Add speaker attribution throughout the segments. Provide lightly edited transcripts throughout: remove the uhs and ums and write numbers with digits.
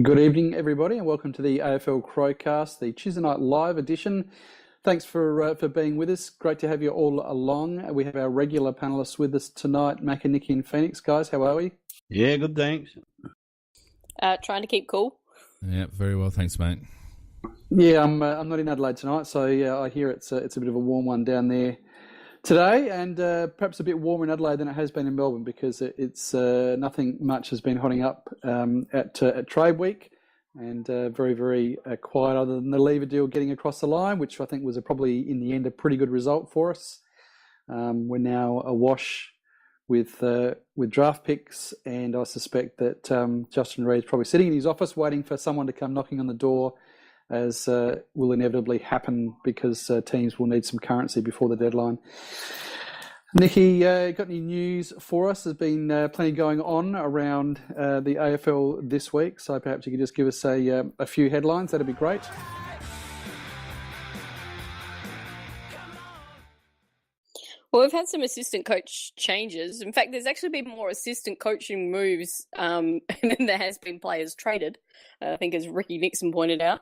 Speaker 1: Good evening, everybody, and welcome to the AFL Crowcast, the Tuesday night live edition. Thanks for being with us. Great to have you all along. We have our regular panellists with us tonight, Mac and Nicky in Phoenix. Guys, how are we?
Speaker 2: Yeah, good, thanks.
Speaker 3: Trying to keep cool.
Speaker 4: Yeah, very well, thanks, mate.
Speaker 1: Yeah, I'm not in Adelaide tonight, so yeah, I hear it's a bit of a warm one down there today, and perhaps a bit warmer in Adelaide than it has been in Melbourne because it's nothing much has been hotting up at trade week, and very, very quiet other than the Lever deal getting across the line, which I think was probably in the end a pretty good result for us. We're now awash with draft picks, and I suspect that Justin Reid's probably sitting in his office waiting for someone to come knocking on the door, as will inevitably happen because teams will need some currency before the deadline. Nicky, got any news for us? There's been plenty going on around the AFL this week, so perhaps you could just give us a few headlines. That'd be great.
Speaker 3: Well, we've had some assistant coach changes. In fact, there's actually been more assistant coaching moves than there has been players traded, I think, as Ricky Nixon pointed out.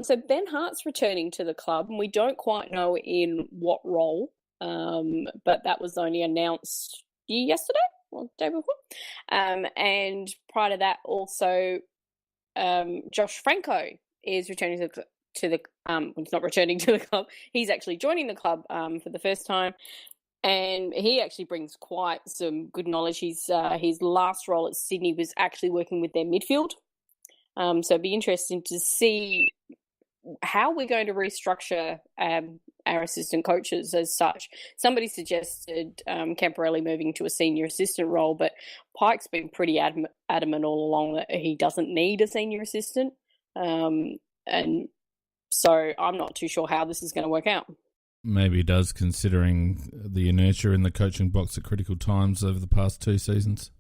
Speaker 3: So Ben Hart's returning to the club, and we don't quite know in what role, but that was only announced yesterday or the day before. And prior to that, also, Josh Franco is returning to the he's not returning to the club. He's actually joining the club for the first time. And he actually brings quite some good knowledge. His last role at Sydney was actually working with their midfield. So it'd be interesting to see how we're going to restructure our assistant coaches as such. Somebody suggested Camporelli moving to a senior assistant role, but Pike's been pretty adamant all along that he doesn't need a senior assistant. And so I'm not too sure how this is going to work out.
Speaker 4: Maybe he does, considering the inertia in the coaching box at critical times over the past 2 seasons.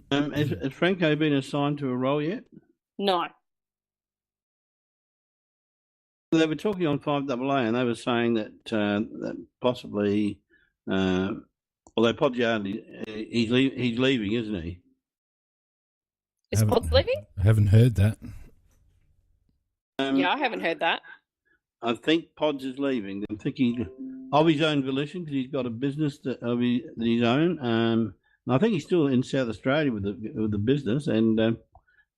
Speaker 2: Has Franco been assigned to a role yet?
Speaker 3: No.
Speaker 2: They were talking on 5AA, and they were saying that possibly, although Podgiani, he's leaving, isn't he?
Speaker 3: Is Pod leaving?
Speaker 4: I haven't heard that.
Speaker 3: Yeah, I haven't heard that.
Speaker 2: I think Pods is leaving. I'm thinking of his own volition because he's got a business that his own. And I think he's still in South Australia with the business, and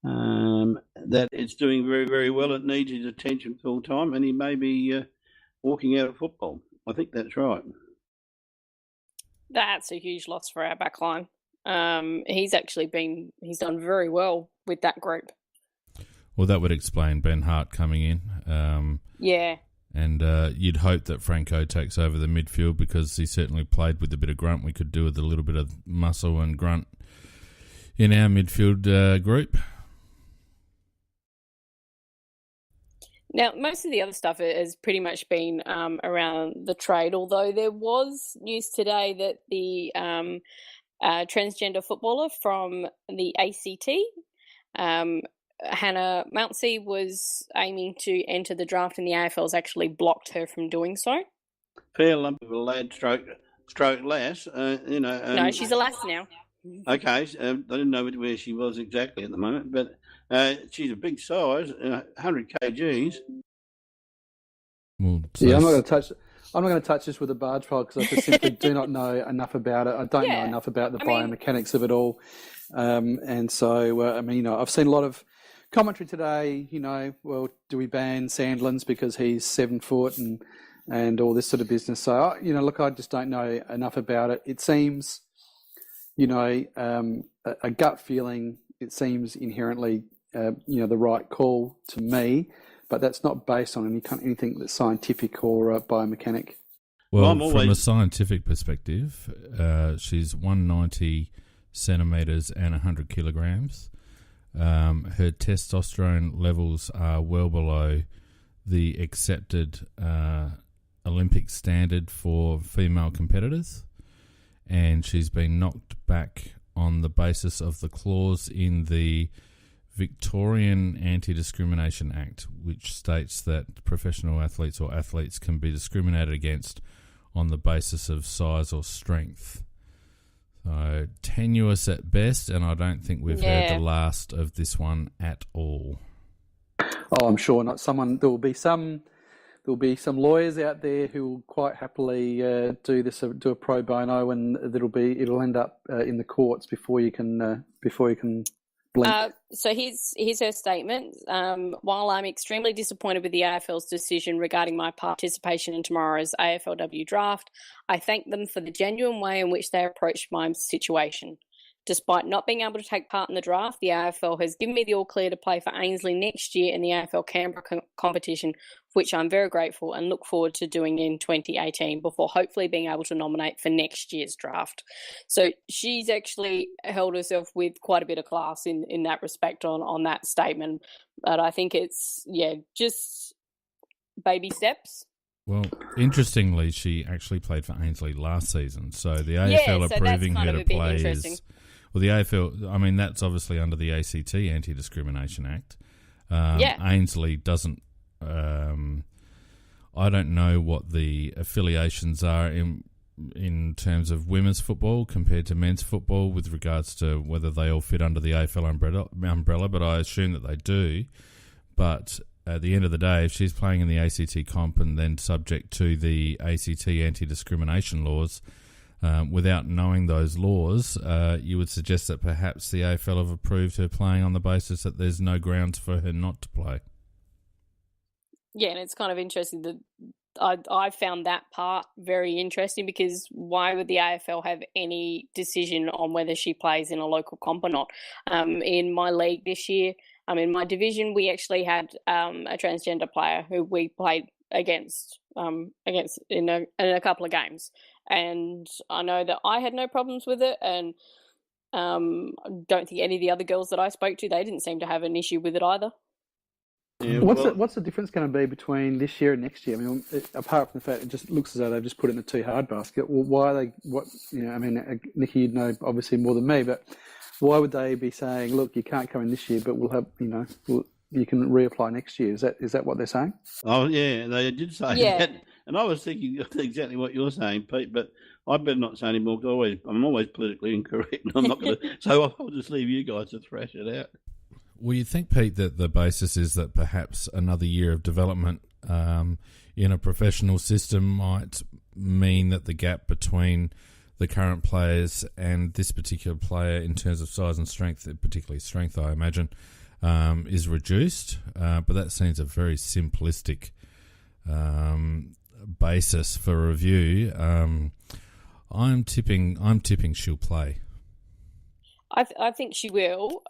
Speaker 2: that it's doing very, very well. It needs his attention full time, and he may be walking out of football. I think that's right.
Speaker 3: That's a huge loss for our backline. He's done very well with that group.
Speaker 4: Well, that would explain Ben Hart coming in.
Speaker 3: Yeah.
Speaker 4: And you'd hope that Franco takes over the midfield because he certainly played with a bit of grunt. We could do with a little bit of muscle and grunt in our midfield group.
Speaker 3: Now, most of the other stuff has pretty much been around the trade, although there was news today that the transgender footballer from the ACT, Hannah Mountsie, was aiming to enter the draft, and the AFL's actually blocked her from doing so.
Speaker 2: Fair lump of a lad stroke lass,
Speaker 3: no, she's a lass now.
Speaker 2: Okay, I didn't know where she was exactly at the moment, but she's a big size, 100 kgs.
Speaker 4: Well,
Speaker 1: Yeah, I'm not going to touch this with a barge pole because I just simply do not know enough about it. I don't know enough about the biomechanics of it all, and so I've seen a lot of commentary today. Well, do we ban Sandlands because he's 7 foot and all this sort of business? So look, I just don't know enough about it. It seems, a gut feeling. It seems inherently, the right call to me. But that's not based on anything that's scientific or biomechanic.
Speaker 4: Well, from a scientific perspective, she's 190 centimetres and 100 kilograms. Her testosterone levels are well below the accepted Olympic standard for female competitors, and she's been knocked back on the basis of the clause in the Victorian Anti-Discrimination Act, which states that professional athletes or athletes can be discriminated against on the basis of size or strength. So tenuous at best, and I don't think we've heard the last of this one at all.
Speaker 1: Oh, I'm sure not. There will be some lawyers out there who will quite happily do a pro bono, and it'll end up in the courts before you can blink.
Speaker 3: So here's her statement. While I'm extremely disappointed with the AFL's decision regarding my participation in tomorrow's AFLW draft, I thank them for the genuine way in which they approached my situation. Despite not being able to take part in the draft, the AFL has given me the all clear to play for Ainslie next year in the AFL Canberra competition, for which I'm very grateful and look forward to doing in 2018 before hopefully being able to nominate for next year's draft. So she's actually held herself with quite a bit of class in that respect on that statement. But I think it's, just baby steps.
Speaker 4: Well, interestingly, she actually played for Ainslie last season. So the AFL approving her to play is... Well, the AFL, I mean, that's obviously under the ACT, Anti-Discrimination Act. Ainslie doesn't... I don't know what the affiliations are in terms of women's football compared to men's football with regards to whether they all fit under the AFL umbrella, but I assume that they do. But at the end of the day, if she's playing in the ACT comp and then subject to the ACT anti-discrimination laws, without knowing those laws, you would suggest that perhaps the AFL have approved her playing on the basis that there's no grounds for her not to play.
Speaker 3: Yeah, and it's kind of interesting that I found that part very interesting, because why would the AFL have any decision on whether she plays in a local comp or not? In my league this year, in my division, we actually had a transgender player who we played against in a couple of games, and I know that I had no problems with it, and I don't think any of the other girls that I spoke to, they didn't seem to have an issue with it either.
Speaker 1: Yeah, what's the difference going to be between this year and next year? I mean, apart from the fact it just looks as though they've just put it in a too hard basket. Well, why are they? Nikki, you'd know obviously more than me, but why would they be saying, "Look, you can't come in this year, but we'll have, you can reapply next year"? Is that what they're saying?
Speaker 2: Oh yeah, they did say that, and I was thinking exactly what you're saying, Pete. But I better not say any more. I'm always politically incorrect, and I'm not going to. So I'll just leave you guys to thrash it out.
Speaker 4: Well, you think, Pete, that the basis is that perhaps another year of development in a professional system might mean that the gap between the current players and this particular player in terms of size and strength, particularly strength, I imagine, is reduced. But that seems a very simplistic basis for review. I'm tipping she'll play.
Speaker 3: I think she will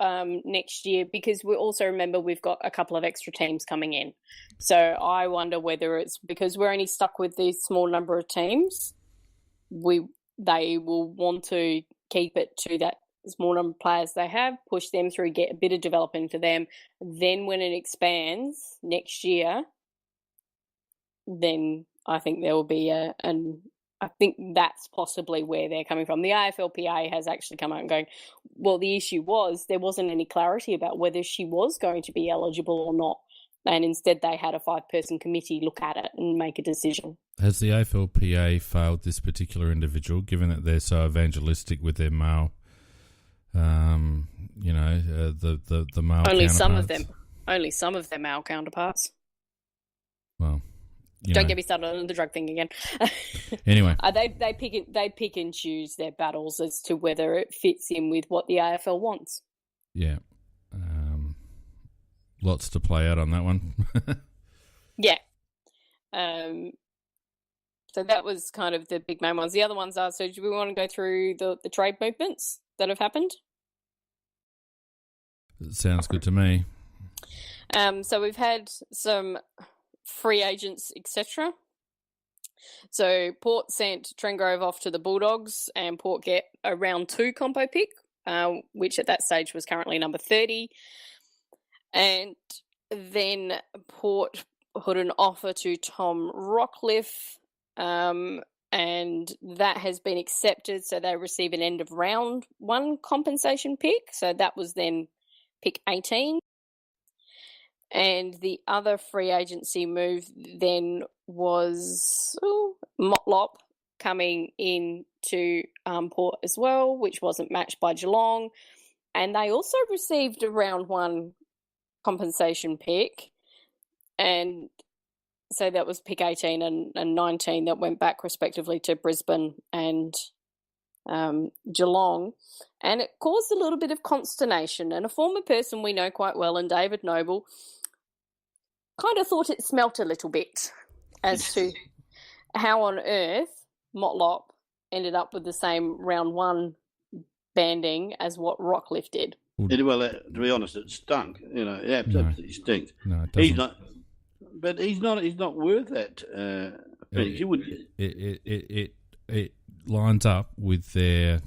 Speaker 3: next year, because we also remember we've got a couple of extra teams coming in. So I wonder whether it's because we're only stuck with these small number of teams, they will want to keep it to that small number of players they have, push them through, get a bit of development for them. Then when it expands next year, then I think there will be I think that's possibly where they're coming from. The AFLPA has actually come out and going, well, the issue was there wasn't any clarity about whether she was going to be eligible or not. And instead they had a 5-person committee look at it and make a decision. Has
Speaker 4: the AFLPA failed this particular individual, given that they're so evangelistic with their male, the male
Speaker 3: Only
Speaker 4: counterparts?
Speaker 3: Only some of their male counterparts.
Speaker 4: Well...
Speaker 3: Don't get me started on the drug thing again.
Speaker 4: Anyway,
Speaker 3: they pick and choose their battles as to whether it fits in with what the AFL wants.
Speaker 4: Yeah, lots to play out on that one.
Speaker 3: Yeah. So that was kind of the big main ones. The other ones are. So do we want to go through the trade movements that have happened?
Speaker 4: It sounds good to me.
Speaker 3: So we've had some free agents, etc. So Port sent Trengrove off to the Bulldogs, and Port get a round 2 compo pick, which at that stage was currently number 30. And then Port put an offer to Tom Rockcliffe, and that has been accepted. So they receive an end of round 1 compensation pick. So that was then pick 18. And the other free agency move then was Motlop coming in to Port as well, which wasn't matched by Geelong. And they also received a round one compensation pick. And so that was pick 18 and 19 that went back respectively to Brisbane and Geelong. And it caused a little bit of consternation. And a former person we know quite well, and David Noble, kind of thought it smelt a little bit as to how on earth Motlop ended up with the same round one banding as what Rockcliffe did.
Speaker 2: Well, to be honest, it stunk. It absolutely stinks.
Speaker 4: No, it doesn't.
Speaker 2: He's not, but he's not worth that. You would.
Speaker 4: It lines up with their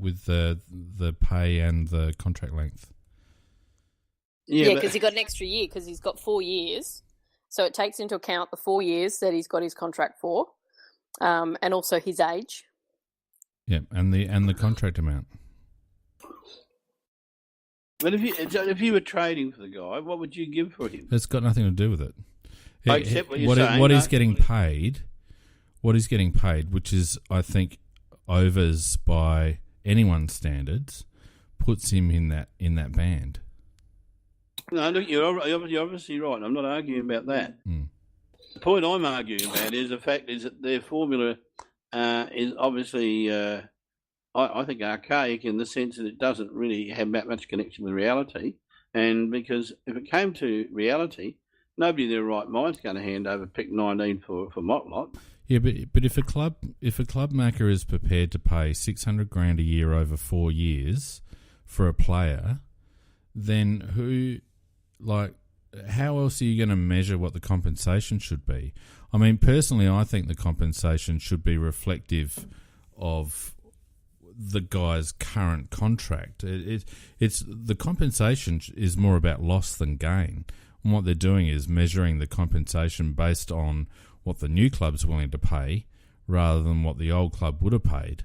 Speaker 4: with the pay and the contract length.
Speaker 3: Yeah, because he got an extra year because he's got 4 years. So it takes into account the 4 years that he's got his contract for, and also his age.
Speaker 4: Yeah, and the contract amount.
Speaker 2: But if you were trading for the guy, what would you give for him?
Speaker 4: It's got nothing to do with it.
Speaker 2: Except what you're saying.
Speaker 4: What he's getting paid, which is, I think, overs by anyone's standards, puts him in that band.
Speaker 2: No, look, you're obviously right. I'm not arguing about that. The point I'm arguing about is the fact is that their formula is obviously, I think, archaic in the sense that it doesn't really have that much connection with reality. And because if it came to reality, nobody in their right mind's going to hand over pick 19 for Motlop.
Speaker 4: Yeah, but if a club maker is prepared to pay $600,000 a year over 4 years for a player, then how else are you going to measure what the compensation should be? I mean, personally, I think the compensation should be reflective of the guy's current contract. It's the compensation is more about loss than gain. And what they're doing is measuring the compensation based on what the new club's willing to pay rather than what the old club would have paid.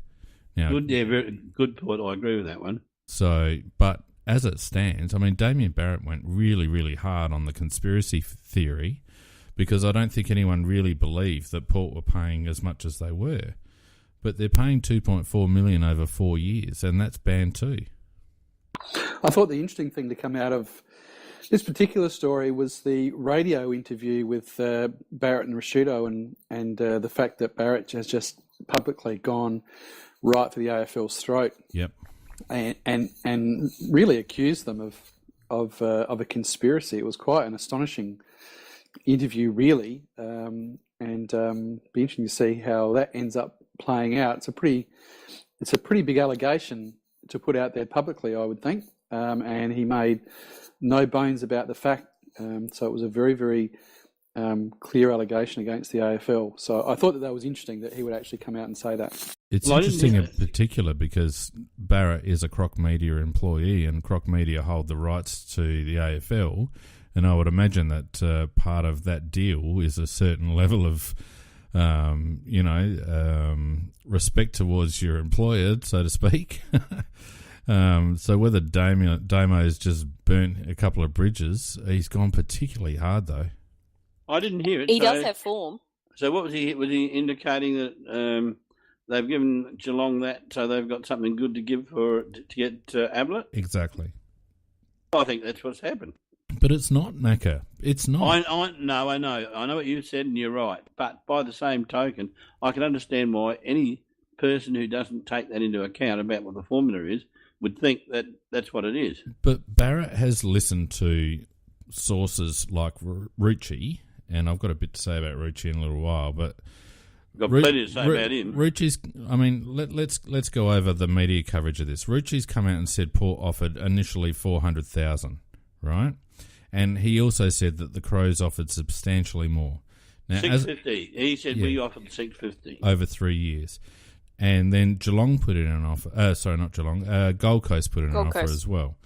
Speaker 4: Now,
Speaker 2: very good point. I agree with that one.
Speaker 4: So, but as it stands, I mean, Damien Barrett went really, really hard on the conspiracy theory because I don't think anyone really believed that Port were paying as much as they were. But they're paying $2.4 million over 4 years, and that's banned too.
Speaker 1: I thought the interesting thing to come out of this particular story was the radio interview with Barrett and Rashudo, and the fact that Barrett has just publicly gone right for the AFL's throat.
Speaker 4: Yep.
Speaker 1: And really accused them of a conspiracy. It was quite an astonishing interview, really, and be interesting to see how that ends up playing out. It's a pretty big allegation to put out there publicly, I would think, and he made no bones about the fact. So it was a very, very clear allegation against the AFL. So I thought that was interesting that he would actually come out and say that.
Speaker 4: It's interesting in particular because Barrett is a Croc Media employee and Croc Media hold the rights to the AFL, and I would imagine that part of that deal is a certain level of respect towards your employer, so to speak. So whether Damo's just burnt a couple of bridges, he's gone particularly hard though.
Speaker 2: I didn't hear it.
Speaker 3: He does have form.
Speaker 2: So what was he? Was he indicating that they've given Geelong that, so they've got something good to give to get Ablett?
Speaker 4: Exactly.
Speaker 2: I think that's what's happened.
Speaker 4: But it's not, Macca. It's not.
Speaker 2: I know. I know what you said, and you're right. But by the same token, I can understand why any person who doesn't take that into account about what the formula is would think that that's what it is.
Speaker 4: But Barrett has listened to sources like Rucci, and I've got a bit to say about Rucci in a little while, but
Speaker 2: got plenty to say about him.
Speaker 4: Rucci's, I mean, let's go over the media coverage of this. Rucci's come out and said Port offered initially $400,000, right? And he also said that the Crows offered substantially more. Now,
Speaker 2: $650. He said we offered $650
Speaker 4: over 3 years, and then Geelong put in an offer. Sorry, not Geelong. Gold Coast put in an offer as well.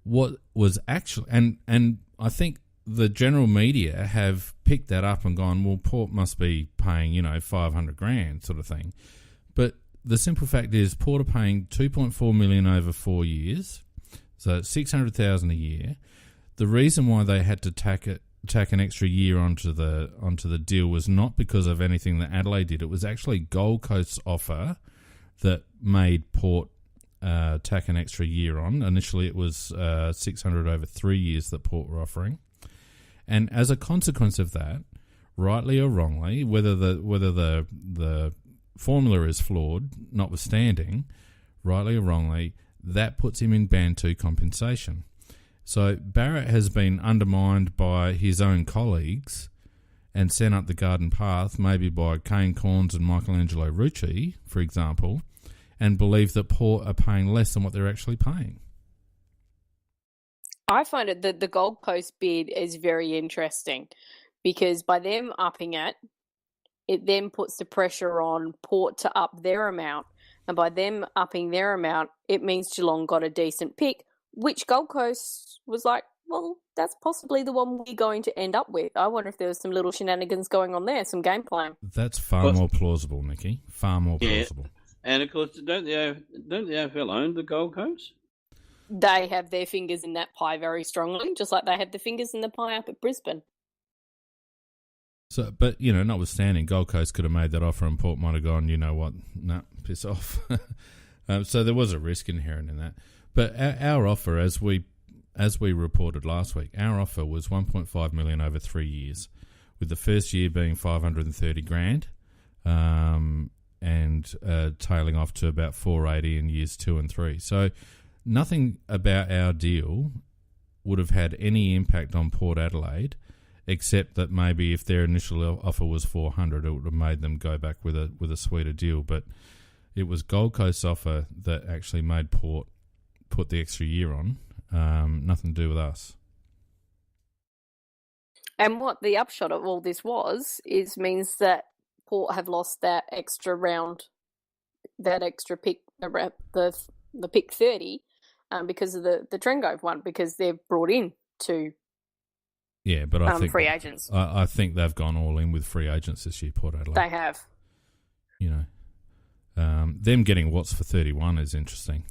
Speaker 4: What was actually, and I think the general media have picked that up and gone, well, Port must be paying, $500,000 sort of thing. But the simple fact is, Port are paying $2.4 million over 4 years, so $600,000 a year. The reason why they had to tack tack an extra year onto the deal was not because of anything that Adelaide did. It was actually Gold Coast's offer that made Port tack an extra year on. Initially, it was 600 over 3 years that Port were offering, and as a consequence of that, rightly or wrongly, whether the formula is flawed, notwithstanding, rightly or wrongly, that puts him in Band 2 compensation. So Barrett has been undermined by his own colleagues and sent up the garden path, maybe by Kane Corns and Michelangelo Rucci, for example, and believe that Port are paying less than what they're actually paying.
Speaker 3: I find it that the Gold Coast bid is very interesting because by them upping it then puts the pressure on Port to up their amount. And by them upping their amount, it means Geelong got a decent pick, which Gold Coast was like, well, that's possibly the one we're going to end up with. I wonder if there was some little shenanigans going on there, some game playing.
Speaker 4: That's far more plausible, Nikki. Far more plausible.
Speaker 2: And of course, don't the AFL own the Gold Coast?
Speaker 3: They have their fingers in that pie very strongly, just like they have the fingers in the pie up at Brisbane.
Speaker 4: So, but, notwithstanding, Gold Coast could have made that offer and Port might have gone, you know what, nah, piss off. So there was a risk inherent in that. But our offer, as we reported last week, our offer was $1.5 million over 3 years, with the first year being $530,000, and tailing off to about $480,000 in years 2 and 3. So nothing about our deal would have had any impact on Port Adelaide, except that maybe if their initial offer was $400,000, it would have made them go back with a sweeter deal. But it was Gold Coast's offer that actually made Port put the extra year on. Nothing to do with us.
Speaker 3: And what the upshot of all this means that Port have lost that extra round, that extra pick, the pick 30, because of the Trengove one, because they've brought in two.
Speaker 4: Yeah, but I think
Speaker 3: free agents.
Speaker 4: I think they've gone all in with free agents this year, Port Adelaide.
Speaker 3: They have.
Speaker 4: Them getting Watts for 31 is interesting.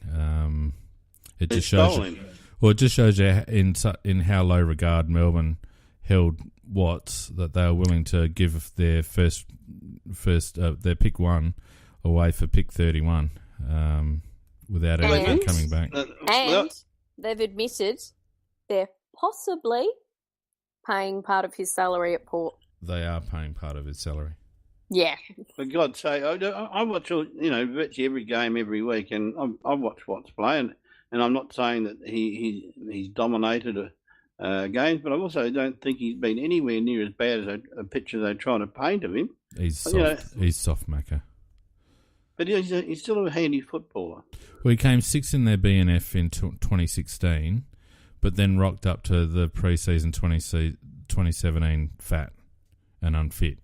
Speaker 4: It just shows you, it just shows you in how low regard Melbourne held Watts, that they were willing to give their first their pick 1 away for pick 31 without anything coming back.
Speaker 3: And they've admitted they're possibly paying part of his salary at Port.
Speaker 4: They are paying part of his salary.
Speaker 3: Yeah.
Speaker 2: For God's sake, I watch virtually every game every week, and I watch Watts play, and I'm not saying that he's dominated games, but I also don't think he's been anywhere near as bad as a picture they're trying to paint of him.
Speaker 4: He's soft. He's soft, Macca.
Speaker 2: But he's still a handy footballer.
Speaker 4: Well, he came 6th in their BNF in 2016, but then rocked up to the pre-season 2017 fat and unfit.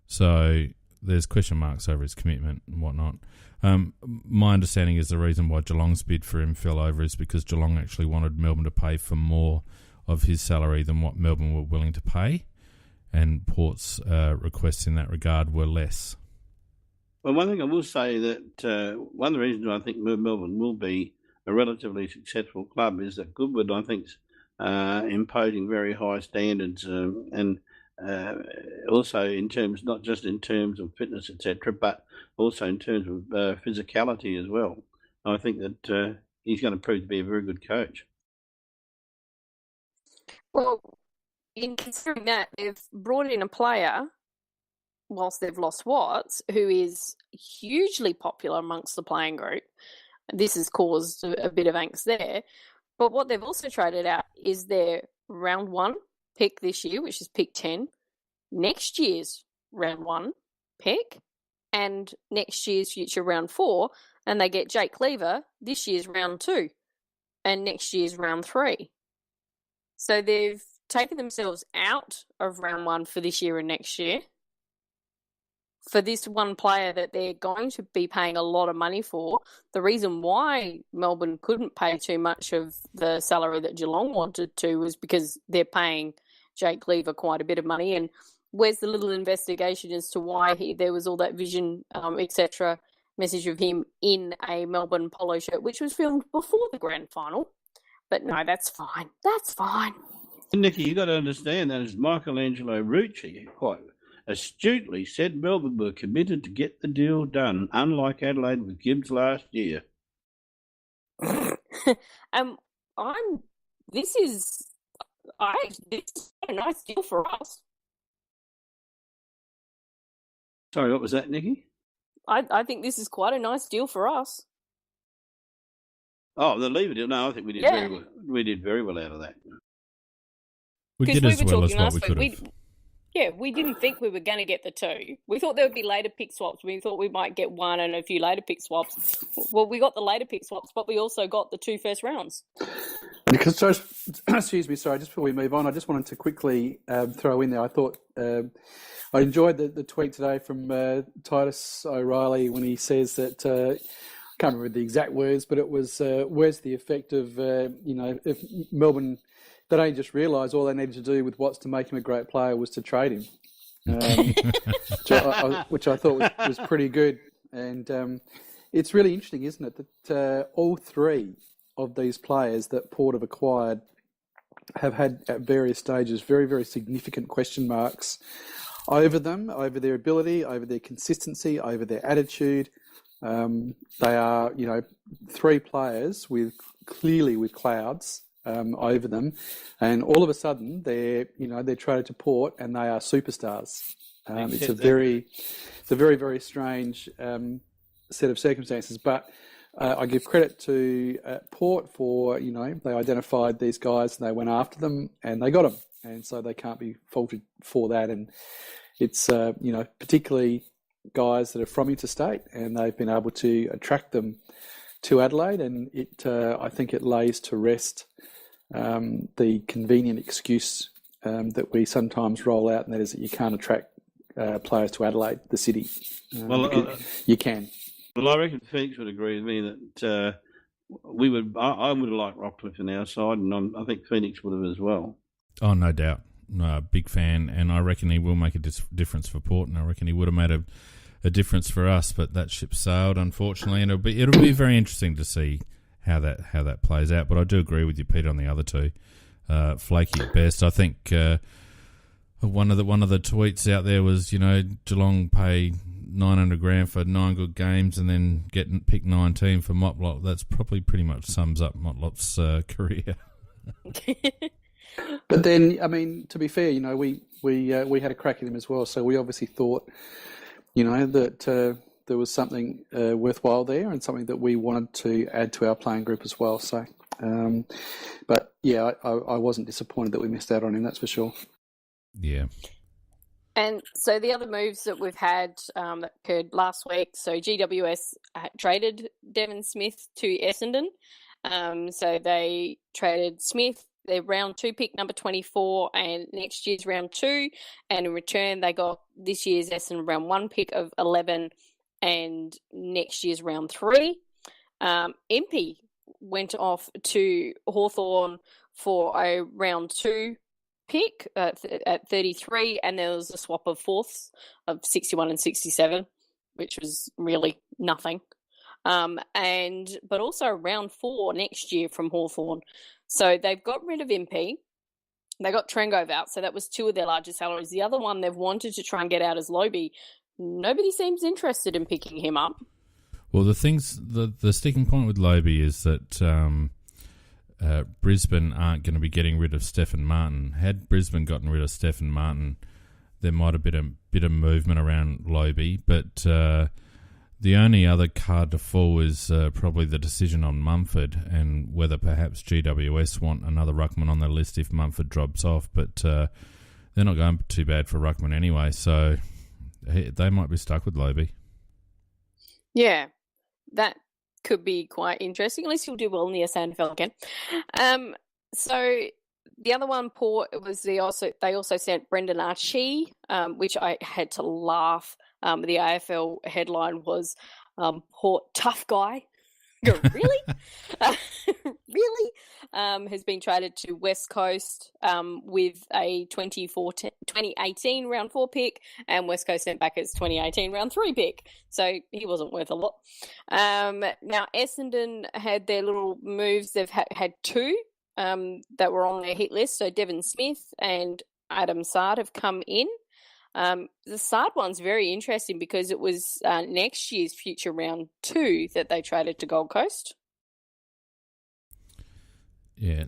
Speaker 4: So there's question marks over his commitment and whatnot. My understanding is the reason why Geelong's bid for him fell over is because Geelong actually wanted Melbourne to pay for more of his salary than what Melbourne were willing to pay, and Port's requests in that regard were less.
Speaker 2: Well, one thing I will say that one of the reasons I think Melbourne will be a relatively successful club is that Goodwood, I think, is imposing very high standards, and also in terms, not just in terms of fitness, etc., but also in terms of physicality as well. I think that he's going to prove to be a very good coach.
Speaker 3: Well, in considering that, they've brought in a player, whilst they've lost Watts, who is hugely popular amongst the playing group. This has caused a bit of angst there. But what they've also traded out is their round 1 pick this year, which is pick 10, next year's round 1 pick, and next year's future round 4, and they get Jake Cleaver this year's round 2 and next year's round 3. So they've taken themselves out of round 1 for this year and next year, for this one player that they're going to be paying a lot of money for. The reason why Melbourne couldn't pay too much of the salary that Geelong wanted to was because they're paying Jake Cleaver quite a bit of money. And where's the little investigation as to why there was all that vision, etc., message of him in a Melbourne polo shirt, which was filmed before the grand final. But no, that's fine. That's fine.
Speaker 2: Nicky, you got to understand that as Michelangelo Rucci quite astutely said, Melbourne were committed to get the deal done, unlike Adelaide with Gibbs last year.
Speaker 3: This is a nice deal for us.
Speaker 2: Sorry, what was that, Nicky?
Speaker 3: I think this is quite a nice deal for us.
Speaker 2: Oh, the lever deal. No, I think we did very well. We did very well out of that.
Speaker 4: We did as well as what we could have.
Speaker 3: We didn't think we were going to get the 2. We thought there would be later pick swaps. We thought we might get 1 and a few later pick swaps. Well, we got the later pick swaps, but we also got the 2 first rounds.
Speaker 1: Because, excuse me, sorry, just before we move on, I just wanted to quickly throw in there. I thought I enjoyed the tweet today from Titus O'Reilly when he says that, I can't remember the exact words, but it was, where's the effect of, if Melbourne... They only just realised all they needed to do with Watts to make him a great player was to trade him, which I thought was pretty good. And it's really interesting, isn't it, that all 3 of these players that Port have acquired have had at various stages very, very significant question marks over them, over their ability, over their consistency, over their attitude. They are, 3 players with clouds over them, and all of a sudden they're traded to Port and they are superstars. It's a very, very strange set of circumstances. But I give credit to Port for they identified these guys and they went after them and they got them, and so they can't be faulted for that. And it's particularly guys that are from interstate, and they've been able to attract them to Adelaide, and I think it lays to rest the convenient excuse that we sometimes roll out, and that is that you can't attract players to Adelaide, the city. You can.
Speaker 2: Well, I reckon Phoenix would agree with me that I would have liked Rockcliffe on our side, and I think Phoenix would have as well.
Speaker 4: Oh, no doubt. No, big fan, and I reckon he will make a difference for Port, and I reckon he would have made a difference for us, but that ship sailed, unfortunately, and it'll be very interesting to see how that plays out. But I do agree with you, Pete, on the other 2. Flaky at best. I think one of the tweets out there was, Geelong pay $900,000 for 9 good games and then pick 19 for Motlop. That's probably pretty much sums up Motlop's career.
Speaker 1: But then, I mean, to be fair, we had a crack at him as well, so we obviously thought, that there was something worthwhile there and something that we wanted to add to our playing group as well. So, but yeah, I wasn't disappointed that we missed out on him, that's for sure.
Speaker 4: Yeah.
Speaker 3: And so the other moves that we've had that occurred last week, so GWS traded Devon Smith to Essendon. So they traded Smith, their round 2 pick, number 24, and next year's round 2. And in return, they got this year's Essendon round 1 pick of 11 and next year's round 3. Impey went off to Hawthorn for a round 2 pick at 33, and there was a swap of fourths of 61 and 67, which was really nothing. But also round 4 next year from Hawthorn. So they've got rid of Impey. They got Trengove out, so that was 2 of their largest salaries. The other one they've wanted to try and get out is Lobe. Nobody seems interested in picking him up.
Speaker 4: Well, the sticking point with Lobe is that Brisbane aren't going to be getting rid of Stephen Martin. Had Brisbane gotten rid of Stephen Martin, there might have been a bit of movement around Lobe, but the only other card to fall is probably the decision on Mumford and whether perhaps GWS want another ruckman on their list if Mumford drops off. But they're not going too bad for ruckman anyway, so they might be stuck with Lobe.
Speaker 3: Yeah, that could be quite interesting. At least he'll do well in the SANFL again. So the other one, Port, they also sent Brendan Archie, which I had to laugh. The AFL headline was Port tough guy. Really? Really? Has been traded to West Coast with a 2018 round 4 pick, and West Coast sent back its 2018 round 3 pick. So he wasn't worth a lot. Now, Essendon had their little moves. They've had 2 that were on their hit list. So Devon Smith and Adam Sard have come in. The Sard one's very interesting because it was next year's future round 2 that they traded to Gold Coast.
Speaker 4: Yeah,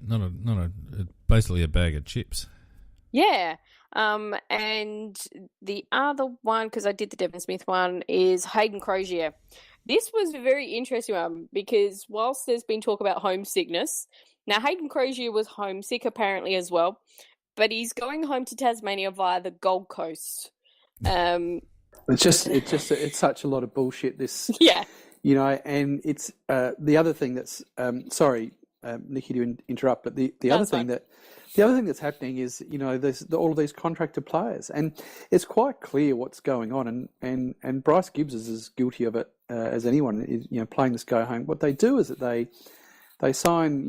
Speaker 4: basically a bag of chips.
Speaker 3: Yeah. And the other one, because I did the Devon Smith one, is Hayden Crozier. This was a very interesting one because whilst there's been talk about homesickness, now Hayden Crozier was homesick apparently as well, but he's going home to Tasmania via the Gold Coast.
Speaker 1: It's such a lot of bullshit. This,
Speaker 3: yeah,
Speaker 1: and it's the other thing that's sorry, Nikki, to interrupt, but the other thing that's happening is there's all of these contracted players, and it's quite clear what's going on, and Bryce Gibbs is as guilty of it as anyone. Playing this go home. What they do is that they sign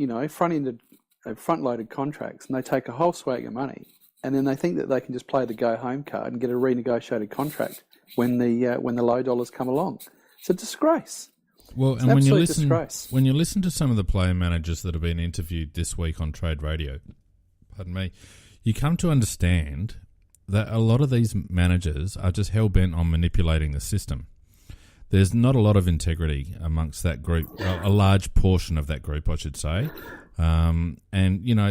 Speaker 1: front-loaded contracts, and they take a whole swag of money, and then they think that they can just play the go-home card and get a renegotiated contract when the low dollars come along. It's a disgrace.
Speaker 4: Well, and when you listen to some of the player managers that have been interviewed this week on Trade Radio, pardon me, you come to understand that a lot of these managers are just hell-bent on manipulating the system. There's not a lot of integrity amongst that group, a large portion of that group, I should say. And,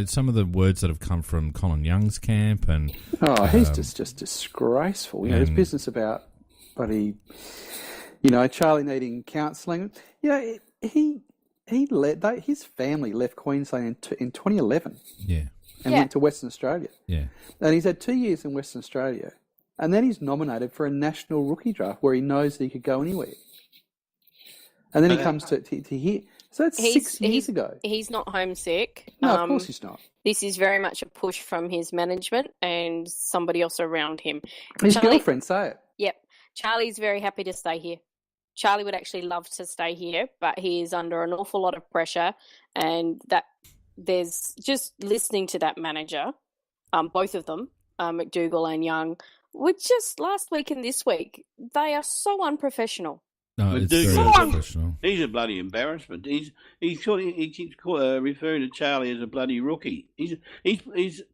Speaker 4: some of the words that have come from Colin Young's camp and...
Speaker 1: he's just disgraceful. There's business about bloody, Charlie needing counselling. His family left Queensland in 2011.
Speaker 4: Yeah.
Speaker 1: And went to Western Australia.
Speaker 4: Yeah. And
Speaker 1: he's had 2 years in Western Australia. And then he's nominated for a national rookie draft where he knows that he could go anywhere. And then he comes to here. So that's 6 years ago.
Speaker 3: He's not homesick.
Speaker 1: No, of course he's not.
Speaker 3: This is very much a push from his management and somebody else around him.
Speaker 1: His girlfriend, say it.
Speaker 3: Yep. Charlie's very happy to stay here. Charlie would actually love to stay here, but he is under an awful lot of pressure, and that there's just listening to that manager, both of them, McDougall and Young, were just last week and this week, they are so unprofessional.
Speaker 4: No, it's very unprofessional.
Speaker 2: He's a bloody embarrassment. He keeps referring to Charlie as a bloody rookie. He's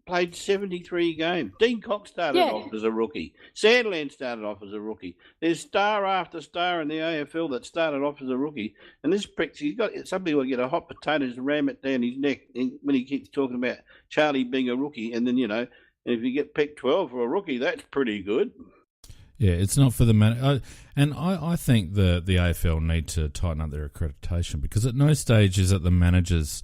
Speaker 2: played 73 games. Dean Cox started off as a rookie. Sandland started off as a rookie. There's star after star in the AFL that started off as a rookie. And this prick, somebody will get a hot potato and ram it down his neck when he keeps talking about Charlie being a rookie. And then, if you get picked 12 for a rookie, that's pretty good.
Speaker 4: Yeah, it's not for the man. I think the AFL need to tighten up their accreditation, because at no stage is it the manager's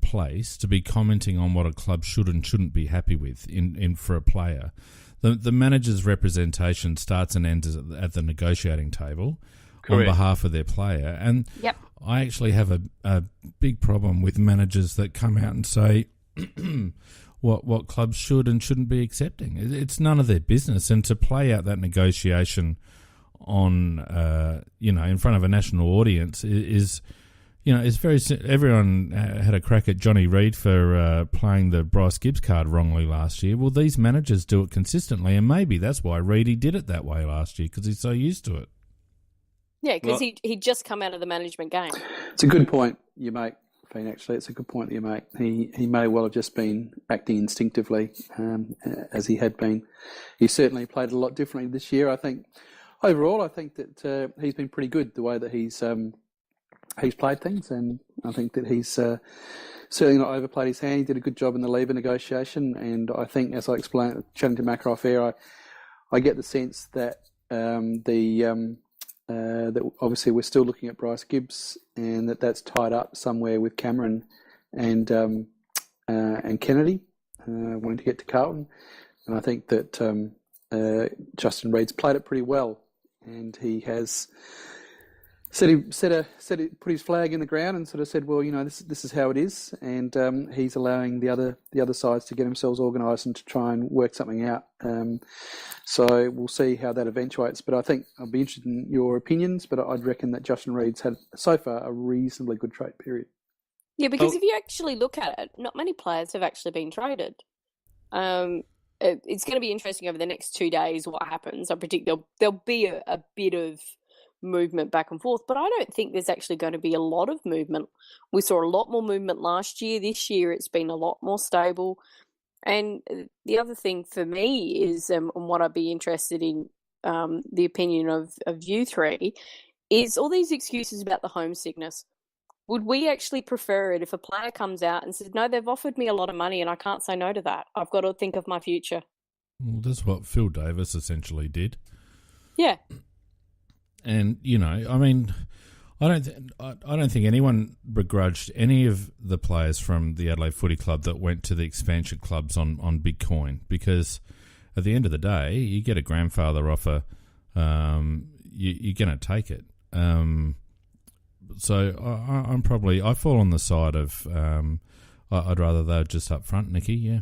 Speaker 4: place to be commenting on what a club should and shouldn't be happy with in for a player. The manager's representation starts and ends at the negotiating table. Correct. On behalf of their player. And I actually have a big problem with managers that come out and say what clubs should and shouldn't be accepting. It's none of their business. And to play out that negotiation on, in front of a national audience is it's very. Everyone had a crack at Johnny Reid for playing the Bryce Gibbs card wrongly last year. Well, these managers do it consistently, and maybe that's why Reedy did it that way last year, because he's so used to it.
Speaker 3: Yeah, because he'd just come out of the management game.
Speaker 1: It's a good point you make, Feen, actually. It's a good point that you make. He may well have just been acting instinctively, as he had been. He certainly played a lot differently this year. I think, overall, that he's been pretty good the way that he's played things, and I think that he's certainly not overplayed his hand. He did a good job in the Lever negotiation, and I think, as I explained, chatting to Macro off air, I get the sense that that obviously we're still looking at Bryce Gibbs, and that's tied up somewhere with Cameron and Kennedy wanting to get to Carlton. And I think that Justin Reid's played it pretty well, and he has put his flag in the ground and sort of said, well, this is how it is, and he's allowing the other sides to get themselves organised and to try and work something out. So we'll see how that eventuates. But I think I'll be interested in your opinions. But I'd reckon that Justin Reid's had so far a reasonably good trade period.
Speaker 3: Yeah, because if you actually look at it, not many players have actually been traded. It's going to be interesting over the next 2 days what happens. I predict there'll be a bit of movement back and forth, but I don't think there's actually going to be a lot of movement. We saw a lot more movement last year. This year it's been a lot more stable. And the other thing for me is, and what I'd be interested in, the opinion of you three, is all these excuses about the homesickness. Would we actually prefer it if a player comes out and says, no, they've offered me a lot of money and I can't say no to that. I've got to think of my future.
Speaker 4: Well, that's what Phil Davis essentially did.
Speaker 3: Yeah.
Speaker 4: And, you know, I mean, I don't think anyone begrudged any of the players from the Adelaide Footy Club that went to the expansion clubs on big coin, because at the end of the day, you get a grandfather offer, you're going to take it. So I fall on the side of I'd rather they're just up front, Nikki. Yeah.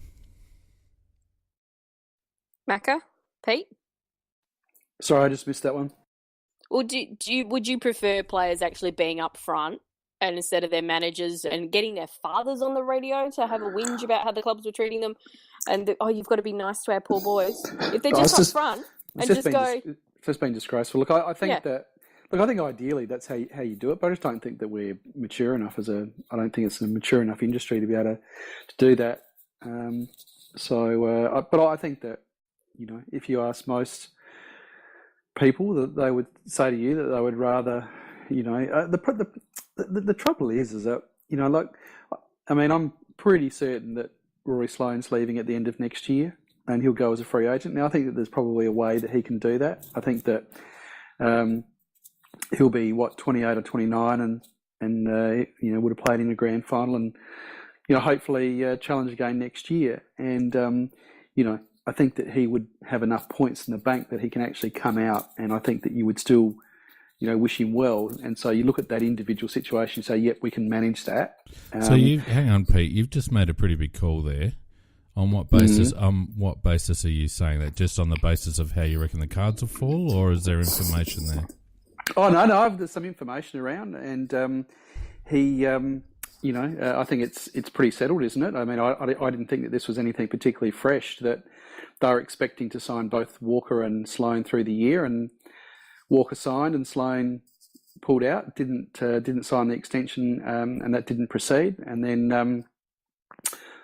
Speaker 3: Macca, Pete.
Speaker 1: Sorry, I just missed that one.
Speaker 3: Or would you prefer players actually being up front and instead of their managers and getting their fathers on the radio to have a whinge about how the clubs were treating them, and you've got to be nice to our poor boys? If they're just up front and just go,
Speaker 1: it's just been disgraceful. Look, I think that. Look, I think ideally that's how you do it, but I just don't think that we're mature enough I don't think it's a mature enough industry to be able to do that. But I think that, you know, if you ask most people, that they would say to you that they would rather, you know, the trouble is that, you know, like, I mean, I'm pretty certain that Rory Sloane's leaving at the end of next year and he'll go as a free agent. Now, I think that there's probably a way that he can do that. I think that he'll be 28 or 29 and you know, would have played in a grand final and, you know, hopefully challenge again next year. And you know, I think that he would have enough points in the bank that he can actually come out, and I think that you would still, you know, wish him well. And so you look at that individual situation and say, yep, we can manage that.
Speaker 4: So hang on, Pete, you've just made a pretty big call there. On what basis? What basis are you saying that? Just on the basis of how you reckon the cards will fall, or is there information there?
Speaker 1: Oh no, there's some information around, and he, you know, I think it's pretty settled, isn't it? I mean, I didn't think that this was anything particularly fresh, that they were expecting to sign both Walker and Sloane through the year, and Walker signed and Sloane pulled out, didn't sign the extension, and that didn't proceed. And then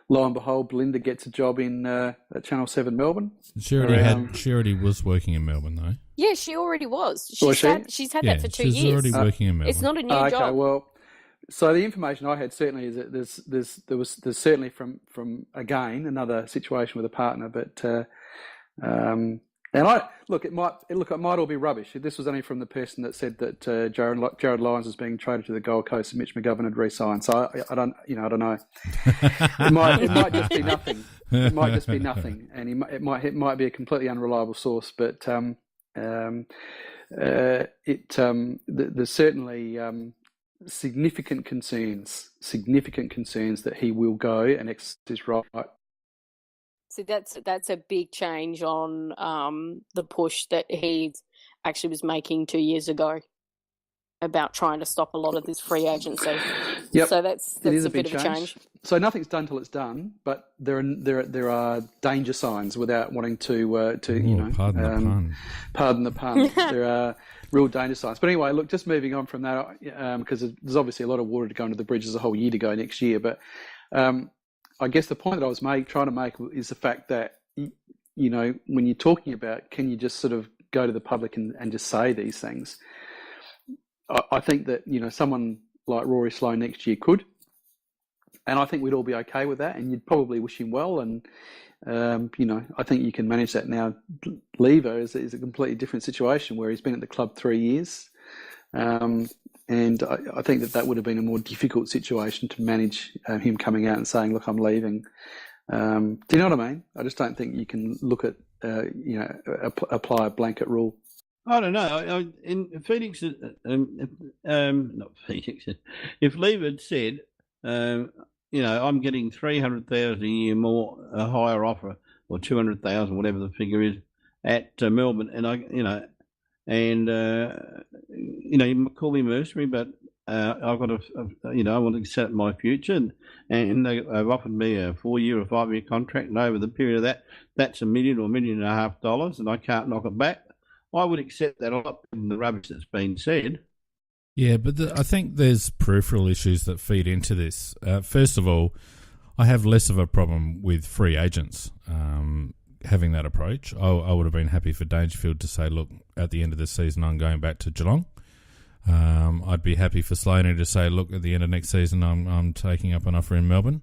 Speaker 1: lo and behold, Belinda gets a job in at Channel 7 Melbourne.
Speaker 4: She already was working in Melbourne, though.
Speaker 3: Yeah, she already was. She's had that for 2 years.
Speaker 4: She's already working in Melbourne.
Speaker 3: It's not a new job.
Speaker 1: Okay, well, so the information I had certainly is that there's certainly from again another situation with a partner, but and it might all be rubbish. This was only from the person that said that Jared Lyons was being traded to the Gold Coast and Mitch McGovern had re-signed. So I don't know. It might just be nothing. It might just be nothing, and it might be a completely unreliable source. But there's certainly significant concerns that he will go and exercise his right.
Speaker 3: So that's a big change on the push that he actually was making 2 years ago about trying to stop a lot of this free agency.
Speaker 1: Yep.
Speaker 3: So that's a bit of a change.
Speaker 1: So nothing's done till it's done, but there are danger signs without wanting to pardon the pun. There are real danger signs. But anyway, look, just moving on from that, because there's obviously a lot of water to go under the bridge. There's a whole year to go next year, but I guess the point that I was trying to make is the fact that, you know, when you're talking about, can you just sort of go to the public and just say these things? I think that, you know, someone like Rory Sloane next year could, and I think we'd all be okay with that, and you'd probably wish him well. And you know, I think you can manage that now. Lever is a completely different situation where he's been at the club 3 years. And I think that would have been a more difficult situation to manage, him coming out and saying, look, I'm leaving. Do you know what I mean? I just don't think you can look at, you know, apply a blanket rule.
Speaker 2: I don't know. In Phoenix, not Phoenix. If Lever had said, you know, I'm getting $300,000 a year more, a higher offer, or $200,000, whatever the figure is, at Melbourne, and you know, you call me mercenary, but I've got I want to set up my future, and they've offered me a 4-year or 5-year contract, and over the period of that's $1 million or $1.5 million, and I can't knock it back. I would accept that a lot in the rubbish that's been said.
Speaker 4: Yeah, but I think there's peripheral issues that feed into this. First of all, I have less of a problem with free agents having that approach. I would have been happy for Dangerfield to say, look, at the end of this season, I'm going back to Geelong. I'd be happy for Slaney to say, look, at the end of next season, I'm taking up an offer in Melbourne.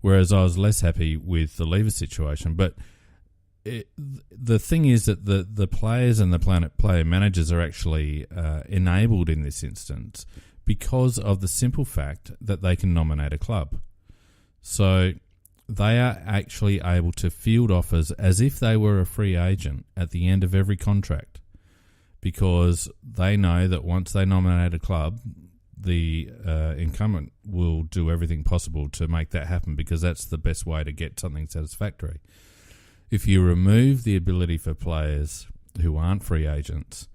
Speaker 4: Whereas I was less happy with the Lever situation. But the thing is that the players and the player managers are actually enabled in this instance because of the simple fact that they can nominate a club. So they are actually able to field offers as if they were a free agent at the end of every contract, because they know that once they nominate a club, the incumbent will do everything possible to make that happen, because that's the best way to get something satisfactory. If you remove the ability for players who aren't free agents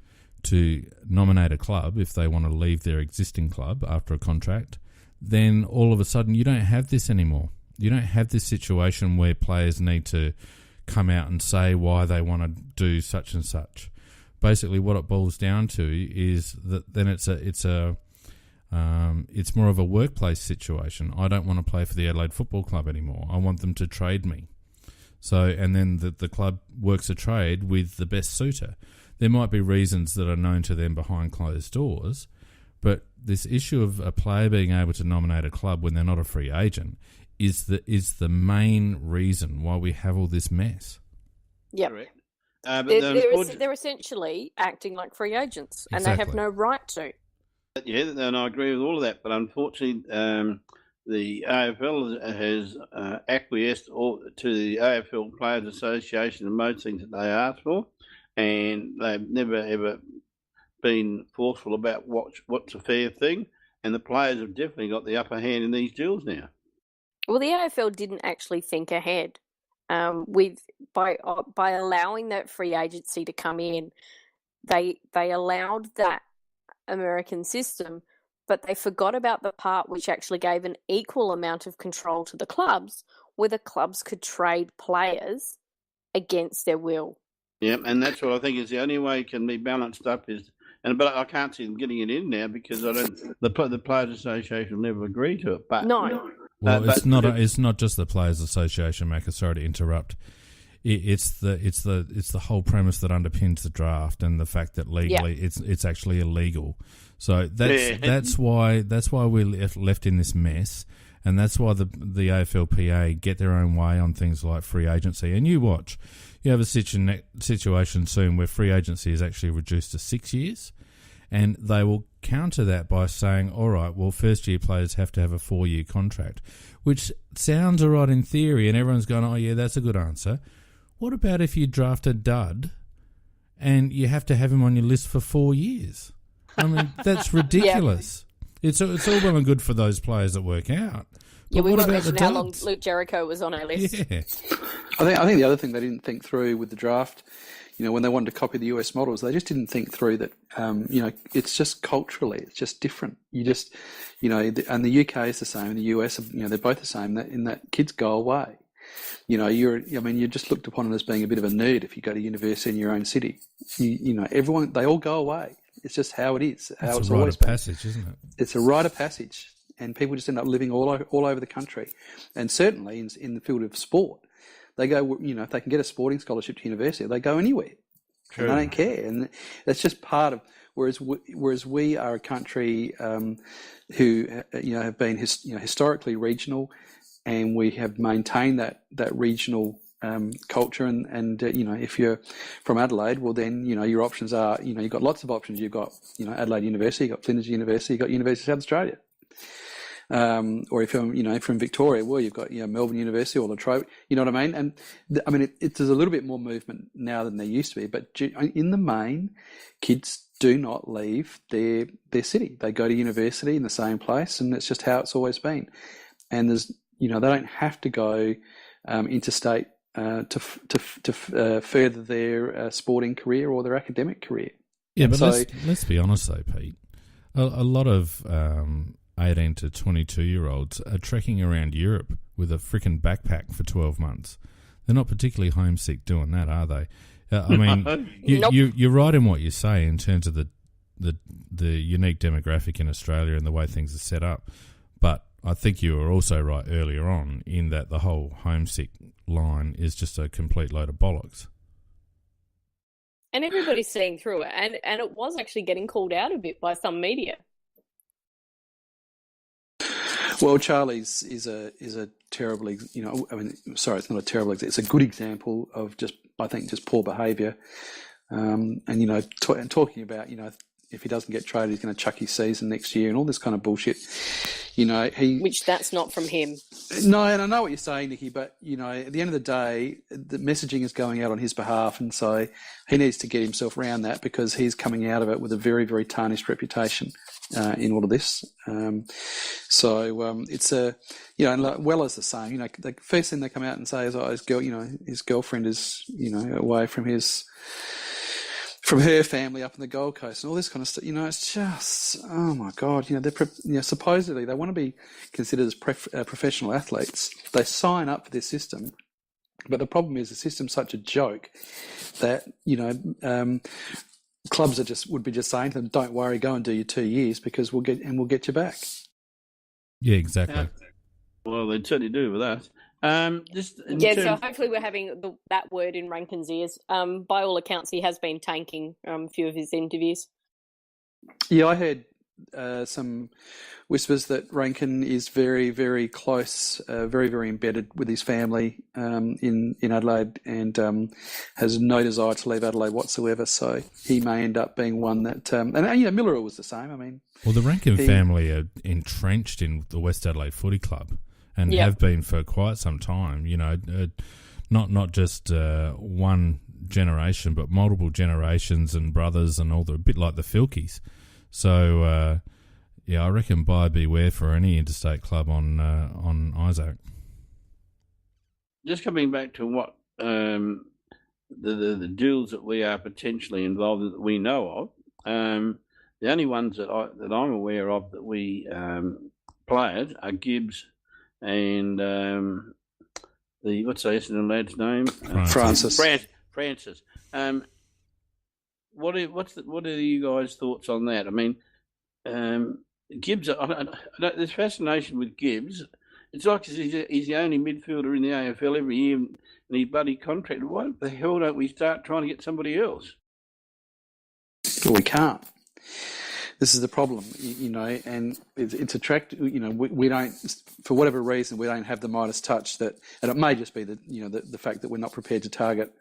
Speaker 4: to nominate a club if they want to leave their existing club after a contract, then all of a sudden you don't have this anymore. You don't have this situation where players need to come out and say why they want to do such and such. Basically, what it boils down to is that then it's more of a workplace situation. I don't want to play for the Adelaide Football Club anymore. I want them to trade me. So, and then the club works a trade with the best suitor. There might be reasons that are known to them behind closed doors, but this issue of a player being able to nominate a club when they're not a free agent is the main reason why we have all this mess.
Speaker 3: Yeah. They're essentially acting like free agents, and they have no right to.
Speaker 2: Yeah, and I agree with all of that. But unfortunately, the AFL has acquiesced to the AFL Players Association and most things that they asked for, and they've never ever been forceful about what's a fair thing. And the players have definitely got the upper hand in these deals now.
Speaker 3: Well, the AFL didn't actually think ahead. By allowing that free agency to come in, they allowed that American system, but they forgot about the part which actually gave an equal amount of control to the clubs, where the clubs could trade players against their will.
Speaker 2: Yeah, and that's what I think is the only way it can be balanced up but I can't see them getting it in now because the Players Association will never agree to it. But
Speaker 3: no.
Speaker 4: Well, it's not just the Players Association, Macca. Sorry to interrupt. It's the whole premise that underpins the draft and the fact that legally it's actually illegal. So that's why we're left in this mess, and that's why the AFLPA get their own way on things like free agency. And you watch, you have a situation soon where free agency is actually reduced to 6 years, and they will counter that by saying, all right, well, first-year players have to have a 4-year contract, which sounds all right in theory, and everyone's going, oh, yeah, that's a good answer. What about if you draft a dud and you have to have him on your list for 4 years? I mean, that's ridiculous. Yeah. It's all well and good for those players that work out.
Speaker 3: Yeah, we won't mention how long Luke Jericho was on our list.
Speaker 1: Yeah. I think the other thing they didn't think through with the draft, when they wanted to copy the US models, they just didn't think through that, it's just culturally, it's just different. You just, and the UK is the same, and the US, they're both the same, in that kids go away. You're just looked upon as being a bit of a nerd if you go to university in your own city. Everyone, they all go away. It's just how it is.
Speaker 4: It's a rite of passage, isn't it?
Speaker 1: It's a rite of passage, and people just end up living all over the country. And certainly in the field of sport, they go, if they can get a sporting scholarship to university, they go anywhere. True. And they don't care. And that's just part of, whereas we are a country who, have been historically regional, and we have maintained that regional culture. And if you're from Adelaide, well then, your options are, you've got lots of options. You've got, Adelaide University, you've got Flinders University, you've got University of South Australia. Or if you're, from Victoria, well, you've got, Melbourne University or La Trobe, you know what I mean? And there's a little bit more movement now than there used to be, but in the main, kids do not leave their city. They go to university in the same place, and it's just how it's always been. And there's, they don't have to go interstate to further their sporting career or their academic career.
Speaker 4: Yeah, but let's be honest though, Pete. A lot of 18 to 22-year-olds are trekking around Europe with a frickin' backpack for 12 months. They're not particularly homesick doing that, are they? I mean,
Speaker 3: Nope.
Speaker 4: you're right in what you say in terms of the unique demographic in Australia and the way things are set up. But I think you were also right earlier on in that the whole homesick line is just a complete load of bollocks.
Speaker 3: And everybody's seeing through it. And it was actually getting called out a bit by some media.
Speaker 1: Well, Charlie's is a terrible, I mean, sorry, it's not a terrible example. It's a good example of just poor behaviour. And talking about, if he doesn't get traded, he's going to chuck his season next year and all this kind of bullshit.
Speaker 3: Which that's not from him.
Speaker 1: No, and I know what you're saying, Nikki, but, at the end of the day, the messaging is going out on his behalf, and so he needs to get himself around that because he's coming out of it with a very, very tarnished reputation in all of this. It's and like Weller's the same. The first thing they come out and say is, his girlfriend is, away from her family up in the Gold Coast and all this kind of stuff. It's just, oh my God, they're supposedly they want to be considered as professional athletes. They sign up for this system, but the problem is the system's such a joke that, clubs would be saying to them, don't worry, go and do your 2 years because we'll get you back.
Speaker 4: Yeah, exactly.
Speaker 2: Well, they'd certainly do with us.
Speaker 3: So hopefully we're having that word in Rankin's ears. By all accounts, he has been tanking a few of his interviews.
Speaker 1: Yeah, I heard some whispers that Rankin is very, very close, very, very embedded with his family in Adelaide and has no desire to leave Adelaide whatsoever. So he may end up being one that... and Miller was the same. I mean...
Speaker 4: Well, the Rankin family are entrenched in the West Adelaide Footy Club. And have been for quite some time, not just one generation, but multiple generations and brothers and all a bit like the Filkies. So, I reckon buyer beware for any interstate club on Isaac.
Speaker 2: Just coming back to what the deals that we are potentially involved in that we know of, the only ones that I'm aware of that we played are Gibbs. And what's the Essendon lad's name?
Speaker 1: Francis.
Speaker 2: Francis. What are you guys' thoughts on that? I mean, Gibbs. There's fascination with Gibbs. It's like he's the only midfielder in the AFL every year, and he's bloody contracted. Why the hell don't we start trying to get somebody else?
Speaker 1: Well, we can't. This is the problem, and it's attractive. We don't, for whatever reason, we don't have the Midas touch that, and it may just be the fact that we're not prepared to target,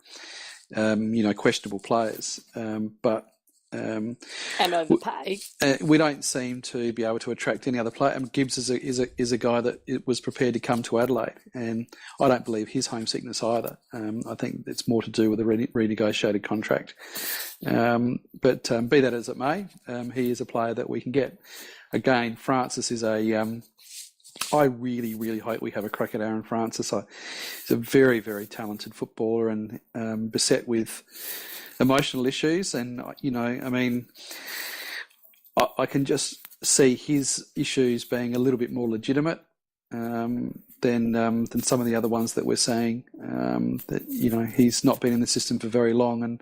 Speaker 1: questionable players. But
Speaker 3: and overpay.
Speaker 1: We don't seem to be able to attract any other player. Gibbs is a guy that was prepared to come to Adelaide, and I don't believe his homesickness either. I think it's more to do with a renegotiated contract. But be that as it may, he is a player that we can get. Again, Francis is I really, really hope we have a crack at Aaron Francis. He's a very, very talented footballer and beset with emotional issues. And, I can just see his issues being a little bit more legitimate than some of the other ones that we're seeing. That he's not been in the system for very long, and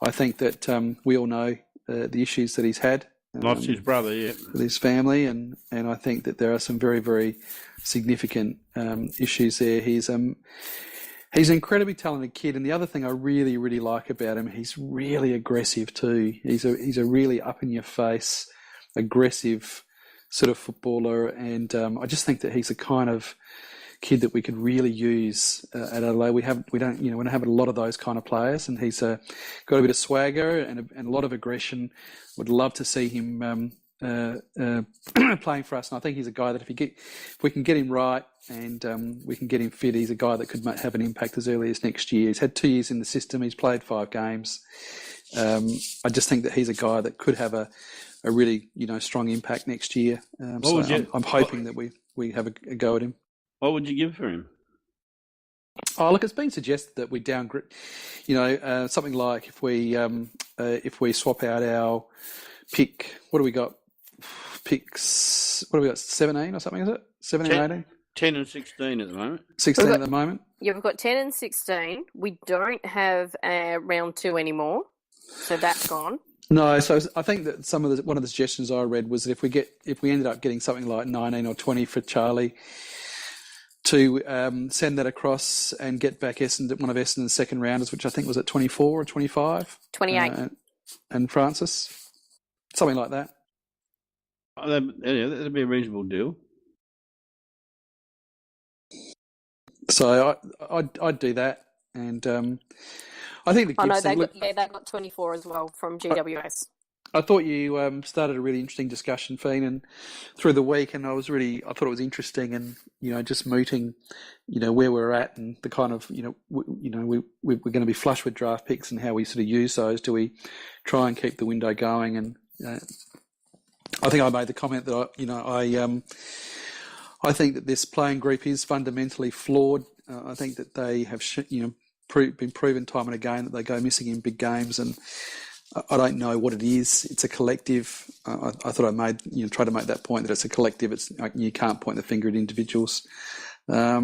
Speaker 1: I think that we all know the issues that he's had.
Speaker 2: Lost his brother,
Speaker 1: with his family, and I think that there are some very, very significant issues there. He's an incredibly talented kid, and the other thing I really, really like about him, he's really aggressive too. He's a really up in your face, aggressive sort of footballer, and I just think that he's a kind of kid that we could really use at Adelaide. We don't have a lot of those kind of players, and he's got a bit of swagger and a lot of aggression. Would love to see him playing for us, and I think he's a guy that if we can get him right and we can get him fit, he's a guy that could have an impact as early as next year. He's had 2 years in the system. He's played 5 games. I just think that he's a guy that could have a really strong impact next year. I'm hoping that we have a go at him.
Speaker 2: What would you give for him?
Speaker 1: Oh, look, it's been suggested that we downgrade, something like if we swap out our pick, what do we got? Picks, what do we got? 17 or something, is it? 17, 18?
Speaker 2: 10 and 16 at the moment.
Speaker 1: 16 at the moment.
Speaker 3: Yeah, we've got 10 and 16. We don't have round 2 anymore, so that's gone.
Speaker 1: No, so I think that one of the suggestions I read was that if we ended up getting something like 19 or 20 for Charlie, to send that across and get back one of Essendon's second rounders, which I think was at 24 or 25.
Speaker 3: 28.
Speaker 1: And Francis, something like that.
Speaker 2: That'd be a reasonable deal.
Speaker 1: So I'd do that, and I think the Gibbs thing,
Speaker 3: they got 24 as well from GWS.
Speaker 1: I thought you started a really interesting discussion, Fian, and through the week, and I thought it was interesting, and just mooting, where we're at, and the kind of we're going to be flush with draft picks, and how we sort of use those. Do we try and keep the window going? And I think I made the comment that I think that this playing group is fundamentally flawed. I think that they have been proven time and again that they go missing in big games, and I don't know what it is. It's a collective. I thought I tried to make that point that it's a collective. It's you can't point the finger at individuals, but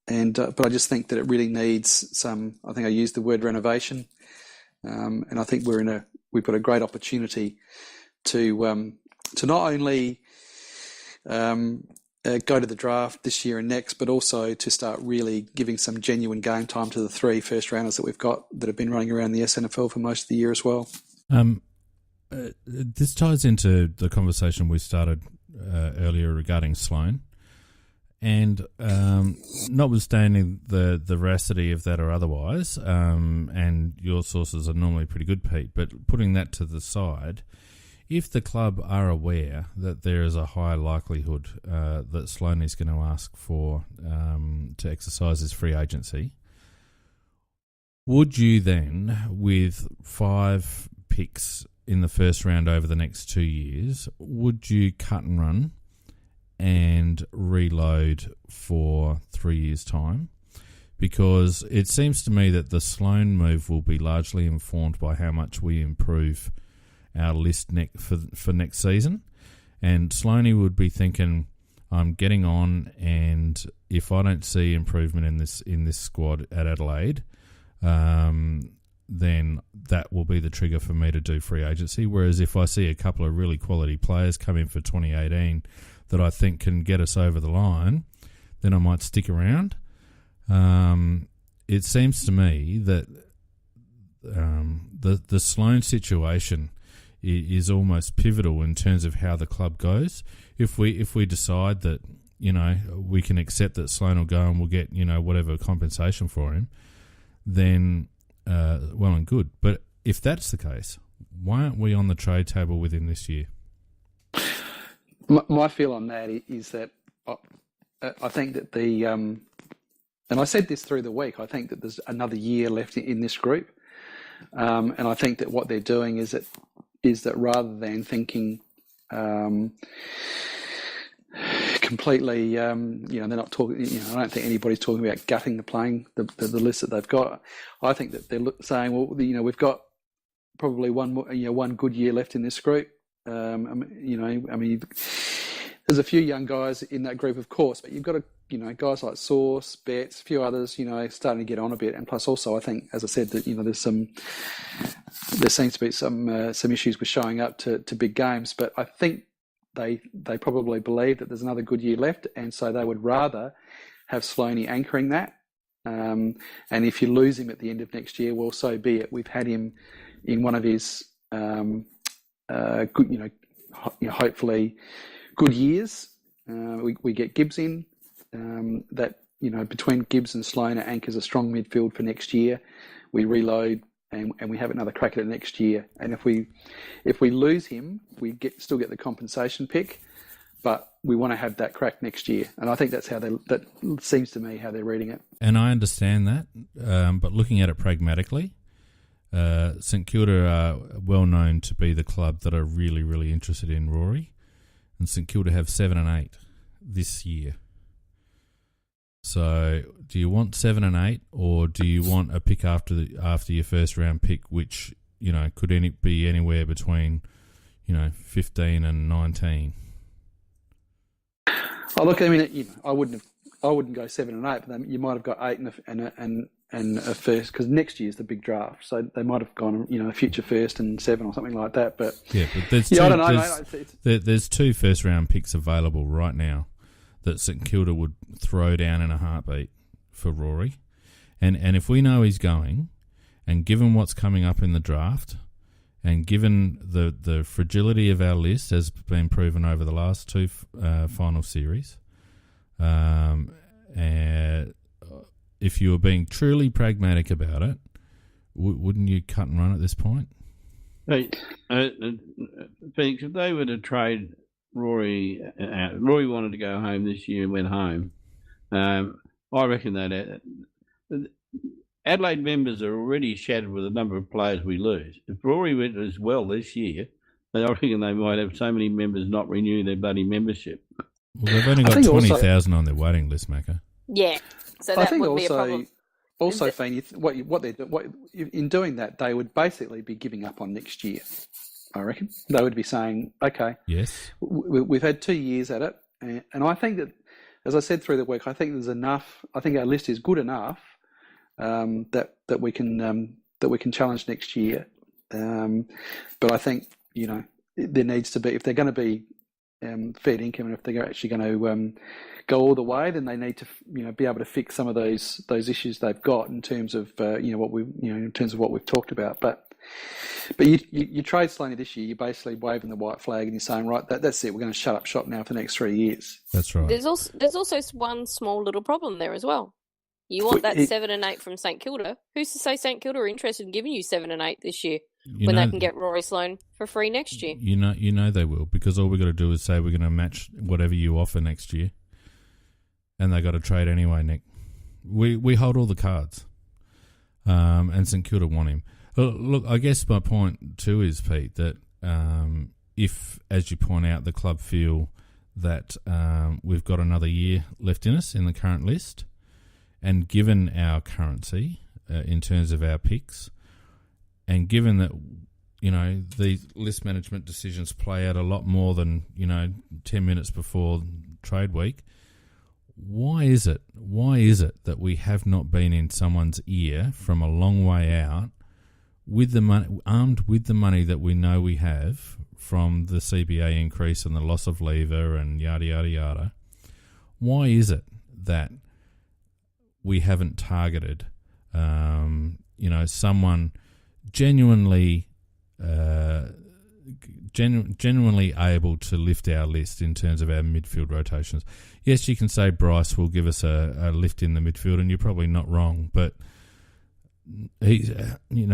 Speaker 1: I just think that it really needs some. I think I used the word renovation, and I think we've got a great opportunity to not only go to the draft this year and next, but also to start really giving some genuine game time to the 3 first rounders that we've got that have been running around the SNFL for most of the year as well.
Speaker 4: This ties into the conversation we started earlier regarding Sloane, and notwithstanding the veracity of that or otherwise, and your sources are normally pretty good, Pete, but putting that to the side, if the club are aware that there is a high likelihood that Sloane is going to ask for to exercise his free agency, would you then, with 5 picks in the first round over the next 2 years, would you cut and run and reload for 3 years' time? Because it seems to me that the Sloane move will be largely informed by how much we improve our list for next season, and Sloaney would be thinking, I'm getting on, and if I don't see improvement in this squad at Adelaide, then that will be the trigger for me to do free agency. Whereas if I see a couple of really quality players come in for 2018 that I think can get us over the line, then I might stick around. It seems to me that the Sloane situation is almost pivotal in terms of how the club goes. If we decide that we can accept that Sloane will go and we'll get whatever compensation for him, then well and good. But if that's the case, why aren't we on the trade table within this year?
Speaker 1: My feel on that is that I think that and I said this through the week, I think that there's another year left in this group, and I think that what they're doing is that rather than thinking completely, they're not talking. I don't think anybody's talking about gutting the list that they've got. I think that they're saying, well, we've got probably one good year left in this group. There's a few young guys in that group, of course, but you've got guys like Source, Betts, a few others, starting to get on a bit. And plus, also, I think, as I said, that there seems to be some issues with showing up to big games. But I think they probably believe that there's another good year left, and so they would rather have Sloaney anchoring that. And if you lose him at the end of next year, well, so be it. We've had him in one of his good, hopefully good years. We get Gibbs in. That between Gibbs and Sloane anchors a strong midfield for next year. We reload and we have another crack at it next year. And if we lose him, we still get the compensation pick, but we want to have that crack next year. And I think that's that seems to me how they're reading it.
Speaker 4: And I understand that, but looking at it pragmatically, St Kilda are well known to be the club that are really, really interested in Rory, and St Kilda have 7 and 8 this year. So, do you want 7 and 8, or do you want a pick after your first round pick, which could be anywhere between 15 and 19?
Speaker 1: Oh, look, I wouldn't I wouldn't go 7 and 8, but then you might have got 8 and a first, because next year's the big draft, so they might have gone, a future first and 7 or something like that. But
Speaker 4: but there's
Speaker 1: I don't know, mate.
Speaker 4: There's 2 first round picks available right now that St Kilda would throw down in a heartbeat for Rory, and if we know he's going, and given what's coming up in the draft, and given the fragility of our list has been proven over the last 2 final series, if you were being truly pragmatic about it, wouldn't you cut and run at this point?
Speaker 2: Hey, Phoenix, if they were to trade Rory out, Rory wanted to go home this year and went home. I reckon that Adelaide members are already shattered with the number of players we lose. If Rory went as well this year, I reckon they might have so many members not renew their bloody membership.
Speaker 4: Well, they've only got 20,000 on their waiting list, Macca.
Speaker 3: Yeah, so that would be a problem.
Speaker 1: Also, Fane, in doing that, they would basically be giving up on next year. I reckon they would be saying, "Okay,
Speaker 4: yes,
Speaker 1: we've had 2 years at it," and I think that, as I said through the week, I think there's enough. I think our list is good enough that we can challenge next year. But I think there needs to be, if they're going to be fair income, and if they're actually going to go all the way, then they need to be able to fix some of those issues they've got in terms of in terms of what we've talked about. But you trade Slaney this year, you're basically waving the white flag and you're saying, right, that's it, we're going to shut up shop now for the next 3 years.
Speaker 4: That's right.
Speaker 3: There's also one small little problem there as well. You want that 7 and 8 from St Kilda. Who's to say St Kilda are interested in giving you 7 and 8 this year when they can get Rory Sloane for free next year?
Speaker 4: You know they will, because all we've got to do is say we're going to match whatever you offer next year, and they got to trade anyway, Nick. We hold all the cards, and St Kilda want him. Look, I guess my point too is, Pete, that if, as you point out, the club feel that we've got another year left in us in the current list, and given our currency in terms of our picks, and given that these list management decisions play out a lot more than 10 minutes before trade week, why is it that we have not been in someone's ear from a long way out with the money, armed with the money that we know we have from the CBA increase and the loss of lever and yada yada yada? Why is it that we haven't targeted someone genuinely able to lift our list in terms of our midfield rotations? Yes, you can say Bryce will give us a lift in the midfield, and you're probably not wrong, but he,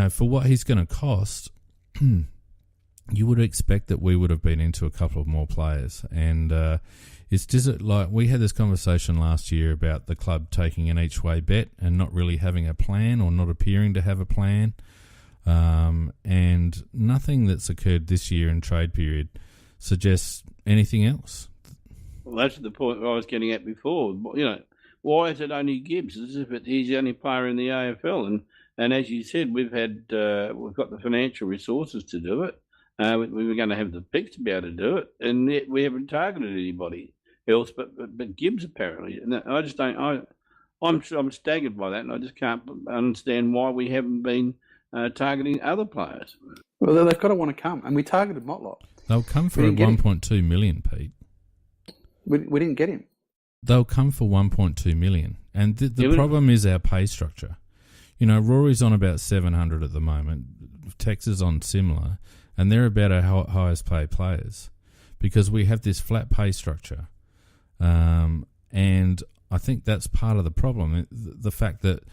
Speaker 4: for what he's going to cost, you would expect that we would have been into a couple of more players. And like we had this conversation last year about the club taking an each way bet and not really having a plan, or not appearing to have a plan. And nothing that's occurred this year in trade period suggests anything else.
Speaker 2: Well, that's the point I was getting at before. Why is it only Gibbs? As if he's the only player in the AFL, and as you said, we've got the financial resources to do it. We were going to have the picks to be able to do it, and yet we haven't targeted anybody else but Gibbs apparently. And I just don't. I'm staggered by that, and I just can't understand why we haven't been targeting other players.
Speaker 1: Well, they've got to want to come, and we targeted Motlop.
Speaker 4: They'll come for 1.2 million, Pete.
Speaker 1: We didn't get him.
Speaker 4: They'll come for 1.2 million, and the problem is our pay structure. Rory's on about 700 at the moment. Tex is on similar, and they're about our highest paid players because we have this flat pay structure, and I think that's part of the problem. The fact that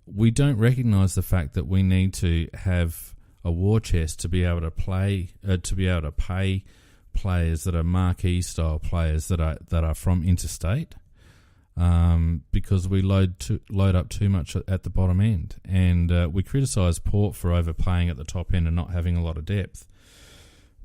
Speaker 4: we don't recognise the fact that we need to have a war chest to be able to play, to be able to pay players that are marquee style players that are from interstate, because we load up too much at the bottom end, and we criticise Port for overpaying at the top end and not having a lot of depth.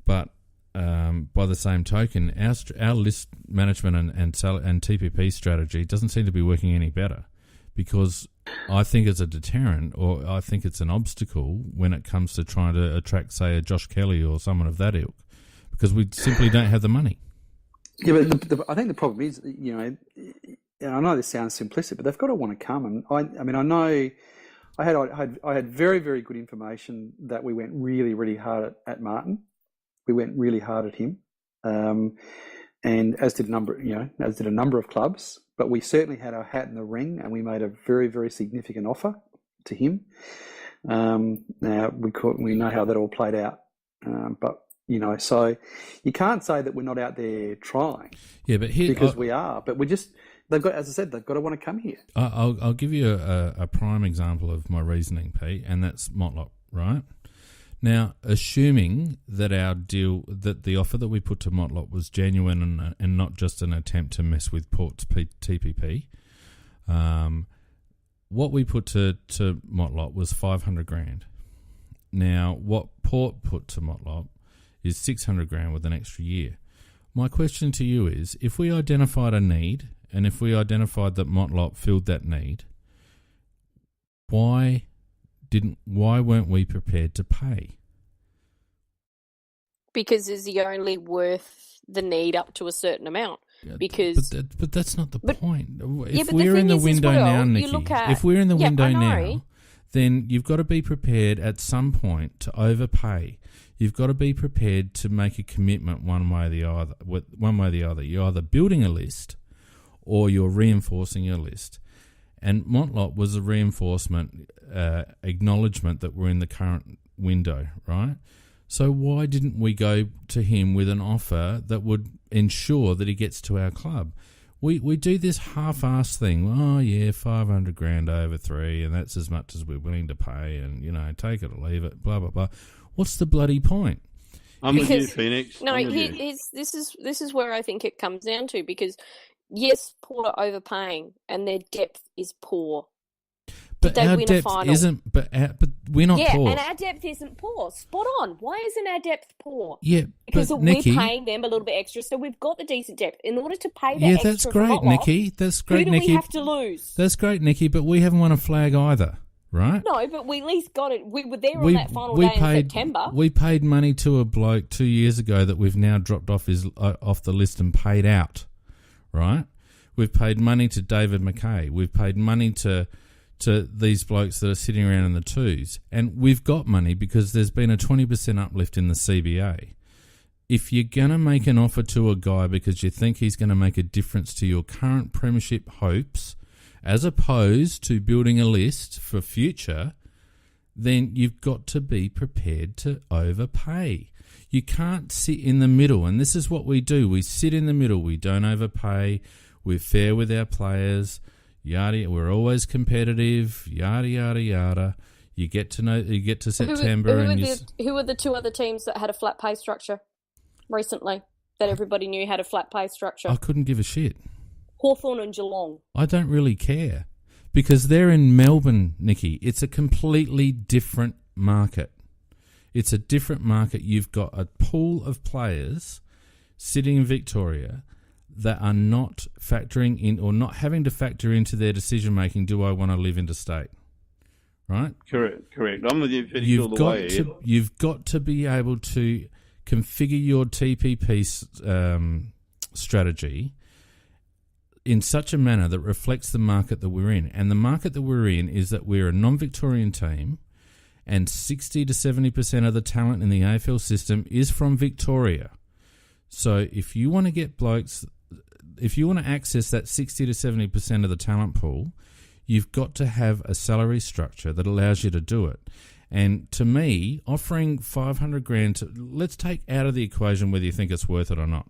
Speaker 4: But by the same token, our list management and TPP strategy doesn't seem to be working any better, because I think it's a deterrent, or I think it's an obstacle when it comes to trying to attract, say, a Josh Kelly or someone of that ilk, because we simply don't have the money.
Speaker 1: Yeah, but I think the problem is, I know this sounds simplistic, but they've got to want to come. And I mean, I know I had very, very good information that we went really, really hard at Martin. We went really hard at him, and as did a number of clubs. But we certainly had our hat in the ring, and we made a very, very significant offer to him. Now we know how that all played out, but so you can't say that we're not out there trying.
Speaker 4: Yeah, but
Speaker 1: because we are. But they've got, as I said, they've got to want to come here.
Speaker 4: I'll give you a prime example of my reasoning, Pete, and that's Motlop, right? Now, assuming that that the offer that we put to Motlop was genuine and not just an attempt to mess with Port's TPP, what we put to Motlop was 500 grand. Now, what Port put to Motlop is 600 grand with an extra year. My question to you is, if we identified a need, and if we identified that Motlop filled that need, why weren't we prepared to pay?
Speaker 3: Because is he only worth the need up to a certain amount? Because
Speaker 4: but that's not the point.
Speaker 3: If we're in the window now, Nikki,
Speaker 4: if we're in the window now, then you've got to be prepared at some point to overpay. You've got to be prepared to make a commitment one way or the other. You're either building a list or you're reinforcing your list. And Motlop was a reinforcement, acknowledgement that we're in the current window, right? So why didn't we go to him with an offer that would ensure that he gets to our club? We do this half-assed thing. Oh, yeah, 500 grand over 3, and that's as much as we're willing to pay, and, take it or leave it, blah, blah, blah. What's the bloody point?
Speaker 2: I'm with you, Phoenix.
Speaker 3: No, this is where I think it comes down to, because yes, Port are overpaying and their depth is poor.
Speaker 4: But our depth isn't. But we're not poor.
Speaker 3: Yeah, and our depth isn't poor. Spot on. Why isn't our depth poor?
Speaker 4: Yeah,
Speaker 3: because
Speaker 4: but
Speaker 3: we're
Speaker 4: Nikki,
Speaker 3: paying them a little bit extra, so we've got the decent depth. In order to pay that
Speaker 4: yeah,
Speaker 3: extra,
Speaker 4: that's great,
Speaker 3: Motlop,
Speaker 4: Nikki. That's great,
Speaker 3: who do
Speaker 4: Nikki.
Speaker 3: we have to lose?
Speaker 4: That's great, Nikki. But we haven't won a flag either, right?
Speaker 3: No, but we at least got it. We were there on that final day in September.
Speaker 4: We paid money to a bloke 2 years ago that we've now dropped off the list and paid out, right? We've paid money to David McKay. We've paid money to these blokes that are sitting around in the twos. And we've got money because there's been a 20% uplift in the CBA. If you're going to make an offer to a guy because you think he's going to make a difference to your current premiership hopes, as opposed to building a list for future, then you've got to be prepared to overpay. You can't sit in the middle, and this is what we do. We sit in the middle. We don't overpay. We're fair with our players. Yada, we're always competitive. Yada yada yada. You get to September,
Speaker 3: who were the two other teams that had a flat pay structure recently that everybody knew had a flat pay structure?
Speaker 4: I couldn't give a shit.
Speaker 3: Hawthorn and Geelong.
Speaker 4: I don't really care because they're in Melbourne, Nikki. It's a completely different market. It's a different market. You've got a pool of players sitting in Victoria that are not factoring in or not having to factor into their decision making. Do I want to live interstate? Right? Correct.
Speaker 2: I'm with you.
Speaker 4: You've got to be able to configure your TPP strategy in such a manner that reflects the market that we're in. And the market that we're in is that we're a non-Victorian team, and 60 to 70% of the talent in the AFL system is from Victoria. So if you want to get blokes, if you want to access that 60 to 70% of the talent pool, you've got to have a salary structure that allows you to do it. And to me, offering 500 grand, let's take out of the equation whether you think it's worth it or not.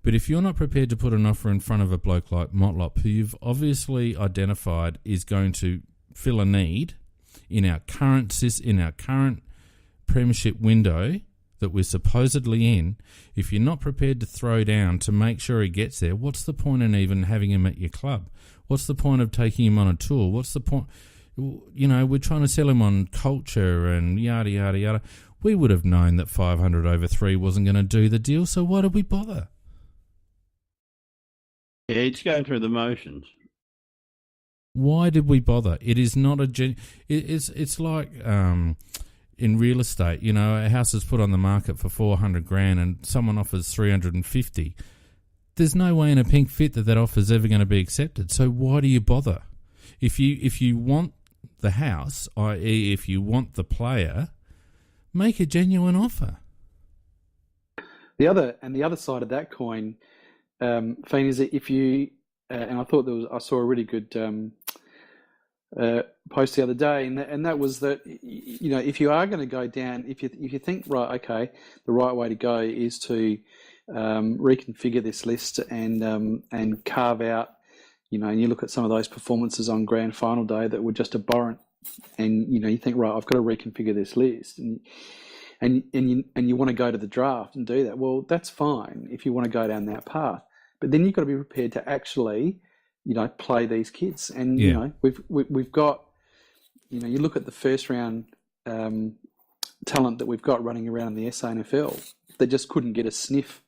Speaker 4: But if you're not prepared to put an offer in front of a bloke like Motlop, who you've obviously identified is going to fill a need in our current premiership window that we're supposedly in, if you're not prepared to throw down to make sure he gets there, what's the point in even having him at your club? What's the point of taking him on a tour? What's the point? We're trying to sell him on culture and yada, yada, yada. We would have known that 500 over 3 wasn't going to do the deal, so why did we bother?
Speaker 2: Yeah, it's going through the motions.
Speaker 4: Why did we bother? It is not it's like in real estate, a house is put on the market for 400 grand and someone offers 350. there's no way in a pink fit that offer's ever going to be accepted. So why do you bother? If you want the house, i.e. if you want the player, make a genuine offer.
Speaker 1: The other side of that coin, Fiend, is that if you and I saw a really good post the other day, and that was that, you know, if you are going to go down, if you think, right, okay, the right way to go is to reconfigure this list and carve out, you know, and you look at some of those performances on grand final day that were just abhorrent, and you know, you think, right, I've got to reconfigure this list, and you want to go to the draft and do that. Well, that's fine if you want to go down that path, but then you've got to be prepared to actually, you know, play these kids. And you know, we've got, you know, you look at the first round talent that we've got running around in the SANFL that just couldn't get a sniff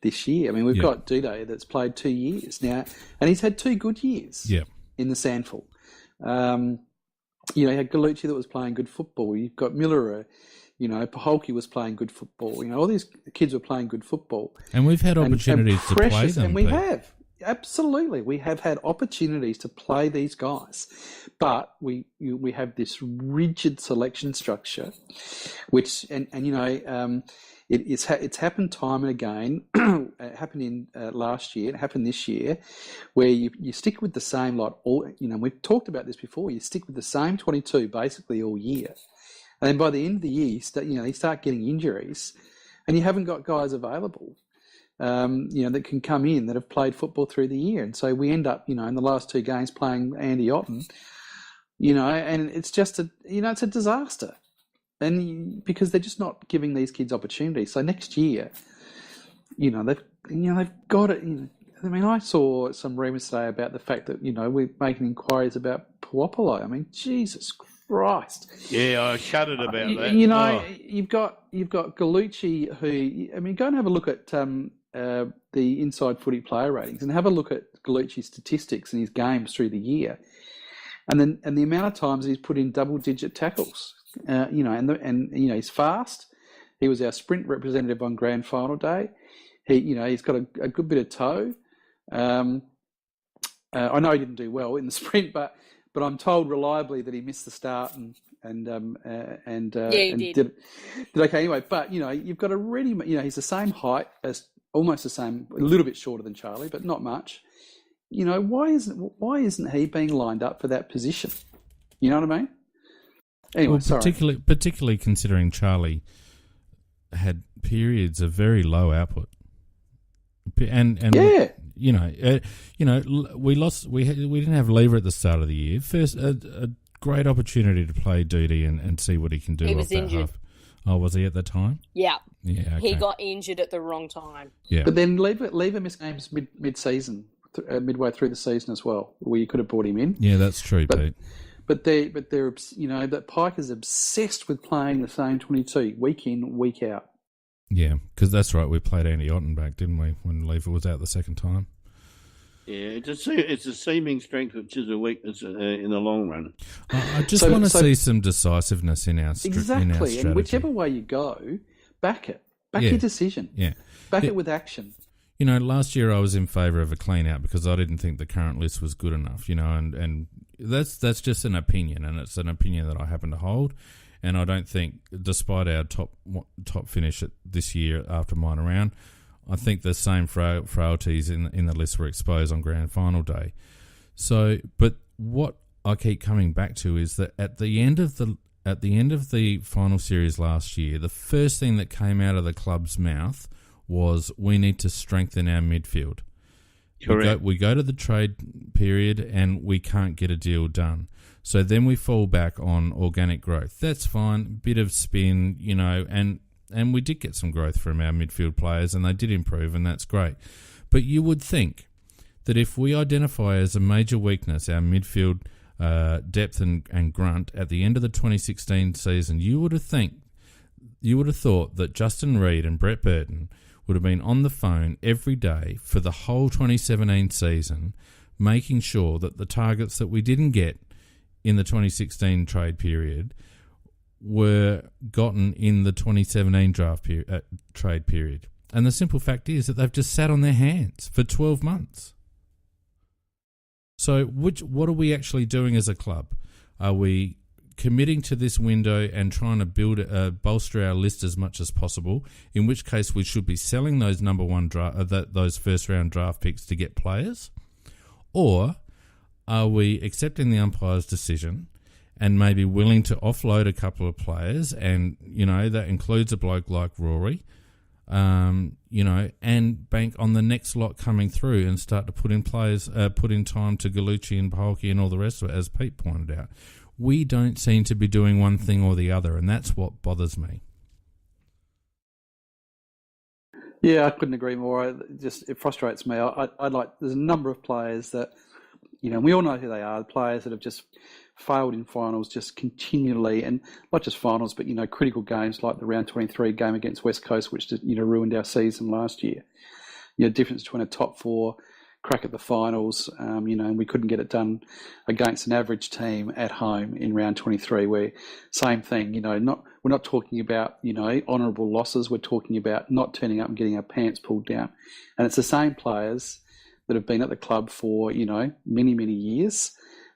Speaker 1: this year. I mean, we've got Duday that's played 2 years now, and he's had 2 good years in the SANFL. You know, you had Gallucci that was playing good football. You've got Miller, you know, Paholke was playing good football. You know, all these kids were playing good football.
Speaker 4: And we've had opportunities to play them.
Speaker 1: And we have. Absolutely. We have had opportunities to play these guys. But we have this rigid selection structure, which, and you know, it's happened time and again. It happened in last year. It happened this year, where you stick with the same lot. All, you know, we've talked about this before. You stick with the same 22 basically all year, and then by the end of the year, you start getting injuries, and you haven't got guys available, you know, that can come in that have played football through the year, and so we end up, you know, in the last 2 games playing Andy Otten, you know, and it's just it's a disaster. And because they're just not giving these kids opportunities. So next year, you know, they've got it. You know, I mean, I saw some rumours today about the fact that, you know, we're making inquiries about Puopolo. I mean, Jesus Christ.
Speaker 2: Yeah, I shuddered about that.
Speaker 1: You know, you've got Gallucci, who, I mean, go and have a look at the Inside Footy player ratings and have a look at Gallucci's statistics and his games through the year, and the amount of times he's put in double-digit tackles. You know, and you know, he's fast. He was our sprint representative on grand final day. He's got a good bit of toe. I know he didn't do well in the sprint, but I'm told reliably that he missed the start and did okay anyway. But you know, you've got he's the same height as, almost the same, a little bit shorter than Charlie, but not much. You know, why isn't he being lined up for that position? You know what I mean? Anyway,
Speaker 4: particularly considering Charlie had periods of very low output, and you know, we lost. We didn't have Lever at the start of the year. First, a great opportunity to play Duty and see what he can do.
Speaker 3: He was injured.
Speaker 4: Half. Oh, was he at the time?
Speaker 3: Yeah.
Speaker 4: Yeah. Okay.
Speaker 3: He got injured at the wrong time.
Speaker 1: Yeah. But then Lever missed games mid-season, midway through the season as well, where you could have brought him in.
Speaker 4: Yeah, that's true, Pete.
Speaker 1: But they're, you know, that Pike is obsessed with playing the same 22 week in, week out.
Speaker 4: Yeah, because that's right. We played Andy Otten back, didn't we, when Lever was out the second time?
Speaker 2: Yeah, it's a seeming strength which is a weakness in the long run.
Speaker 4: I just want to see some decisiveness in our
Speaker 1: exactly,
Speaker 4: in our strategy.
Speaker 1: And whichever way you go, back it. Back your decision.
Speaker 4: Yeah.
Speaker 1: Back it with action.
Speaker 4: You know, last year I was in favour of a clean out because I didn't think the current list was good enough, you know, and that's just an opinion, and it's an opinion that I happen to hold. And I don't think, despite our top finish this year after minor round, I think the same frailties in the list were exposed on grand final day. So, but what I keep coming back to is that at the end of the final series last year, the first thing that came out of the club's mouth was, we need to strengthen our midfield.
Speaker 2: Correct.
Speaker 4: We go to the trade period and we can't get a deal done. So then we fall back on organic growth. That's fine, bit of spin, you know, and we did get some growth from our midfield players and they did improve, and that's great. But you would think that if we identify as a major weakness our midfield depth and grunt at the end of the 2016 season, you would have thought that Justin Reid and Brett Burton would have been on the phone every day for the whole 2017 season, making sure that the targets that we didn't get in the 2016 trade period were gotten in the 2017 trade period. And the simple fact is that they've just sat on their hands for 12 months. So what are we actually doing as a club? Are we committing to this window and trying to bolster our list as much as possible, in which case we should be selling those number one those first round draft picks to get players? Or are we accepting the umpire's decision and maybe willing to offload a couple of players, and that includes a bloke like Rory, and bank on the next lot coming through and start to put in time to Gallucci and Paholke and all the rest of it, as Pete pointed out. We don't seem to be doing one thing or the other, and that's what bothers me.
Speaker 1: Yeah, I couldn't agree more. It frustrates me. There's a number of players that, we all know who they are, the players that have just failed in finals just continually, and not just finals, but, critical games like the round 23 game against West Coast, which just, ruined our season last year. Difference between a top four, crack at the finals, and we couldn't get it done against an average team at home in round 23, where same thing, we're not talking about, honourable losses, we're talking about not turning up and getting our pants pulled down. And it's the same players that have been at the club for, many, many years,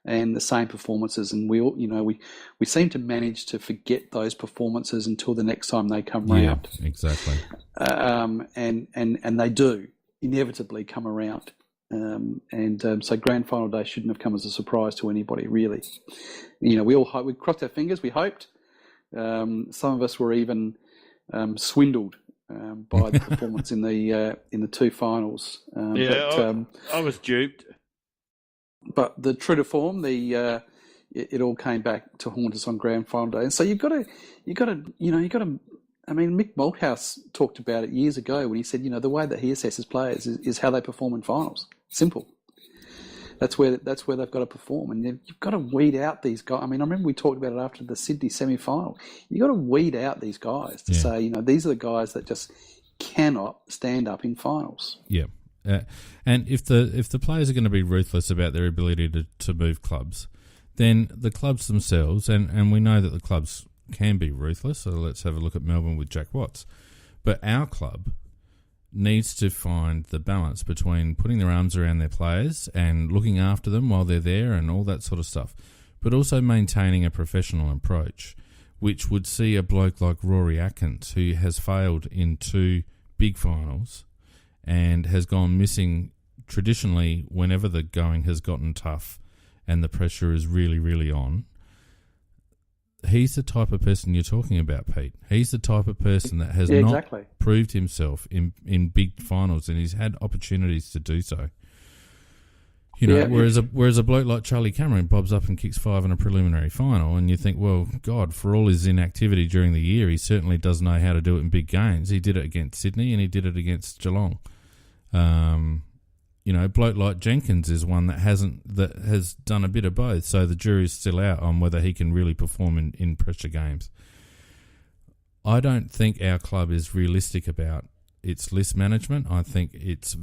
Speaker 1: and the same performances, and we all, we seem to manage to forget those performances until the next time they come round.
Speaker 4: Yeah, exactly.
Speaker 1: And they do inevitably come around. So grand final day shouldn't have come as a surprise to anybody, really. We all hope, we crossed our fingers, we hoped. Some of us were even swindled by the performance in the two finals.
Speaker 2: I was duped.
Speaker 1: But the true to form, it all came back to haunt us on grand final day. And so you've got to. I mean, Mick Malthouse talked about it years ago when he said, the way that he assesses players is how they perform in finals. Simple. That's where they've got to perform, and you've got to weed out these guys. I mean, I remember we talked about it after the Sydney semi-final. You've got to weed out these guys to say, these are the guys that just cannot stand up in finals.
Speaker 4: Yeah. And if the players are going to be ruthless about their ability to move clubs, then the clubs themselves, and we know that the clubs can be ruthless, so let's have a look at Melbourne with Jack Watts. But our club needs to find the balance between putting their arms around their players and looking after them while they're there and all that sort of stuff, but also maintaining a professional approach, which would see a bloke like Rory Atkins, who has failed in 2 big finals and has gone missing traditionally whenever the going has gotten tough and the pressure is really, really on. He's the type of person you're talking about, Pete. He's the type of person that has not proved himself in big finals, and he's had opportunities to do so. Whereas a bloke like Charlie Cameron bobs up and kicks 5 in a preliminary final, and you think, well, God, for all his inactivity during the year, he certainly does know how to do it in big games. He did it against Sydney, and he did it against Geelong. Bloke like Jenkins is one that has done a bit of both, so the jury's still out on whether he can really perform in pressure games. I don't think our club is realistic about its list management. I think it's a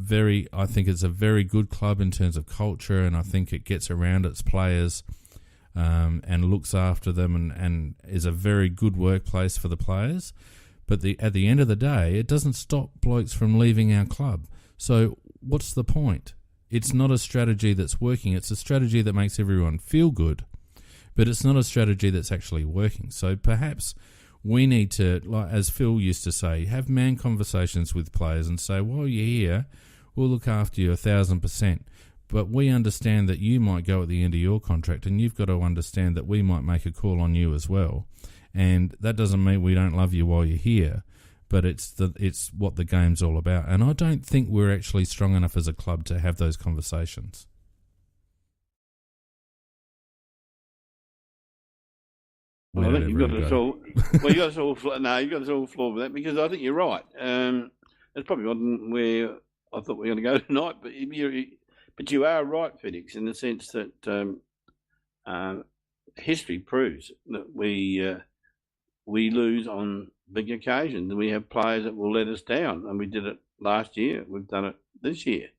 Speaker 4: very good club in terms of culture, and I think it gets around its players and looks after them and is a very good workplace for the players. But at the end of the day, it doesn't stop blokes from leaving our club. So what's the point? It's not a strategy that's working. It's a strategy that makes everyone feel good, but it's not a strategy that's actually working. So perhaps we need to, like as Phil used to say, have man conversations with players and say, while you're here, we'll look after you 1,000%. But we understand that you might go at the end of your contract, and you've got to understand that we might make a call on you as well. And that doesn't mean we don't love you while you're here, but it's what the game's all about. And I don't think we're actually strong enough as a club to have those conversations.
Speaker 2: Well, I think you've got us all. Well, you got us all. No, you got us all floored with that, because I think you're right. It's probably wasn't where I thought we were going to go tonight, but you are right, Felix, in the sense that history proves that we lose on big occasions, and we have players that will let us down, and we did it last year. We've done it this year.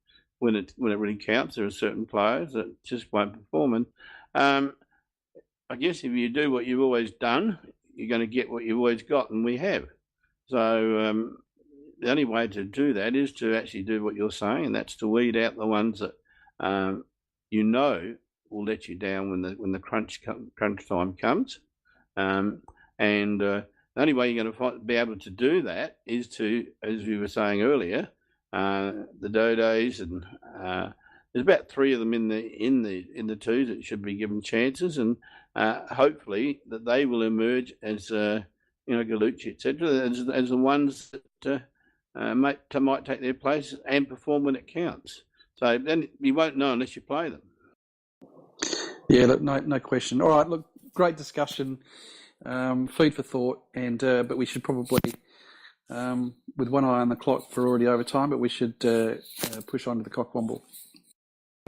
Speaker 2: When it really counts, there are certain players that just won't perform, and I guess if you do what you've always done, you're going to get what you've always got, and we have. So the only way to do that is to actually do what you're saying, and that's to weed out the ones that will let you down when the crunch time comes. The only way you're going to be able to do that is to, as we were saying earlier, the Dodos, and there's about 3 of them in the twos that should be given chances, and hopefully that they will emerge as Gallucci, etc., as the ones that might take their place and perform when it counts. So then you won't know unless you play them.
Speaker 1: Yeah, look, no question. All right, look, great discussion, food for thought, and but we should probably, with one eye on the clock, for already over time, but we should push on to the Cockwomble.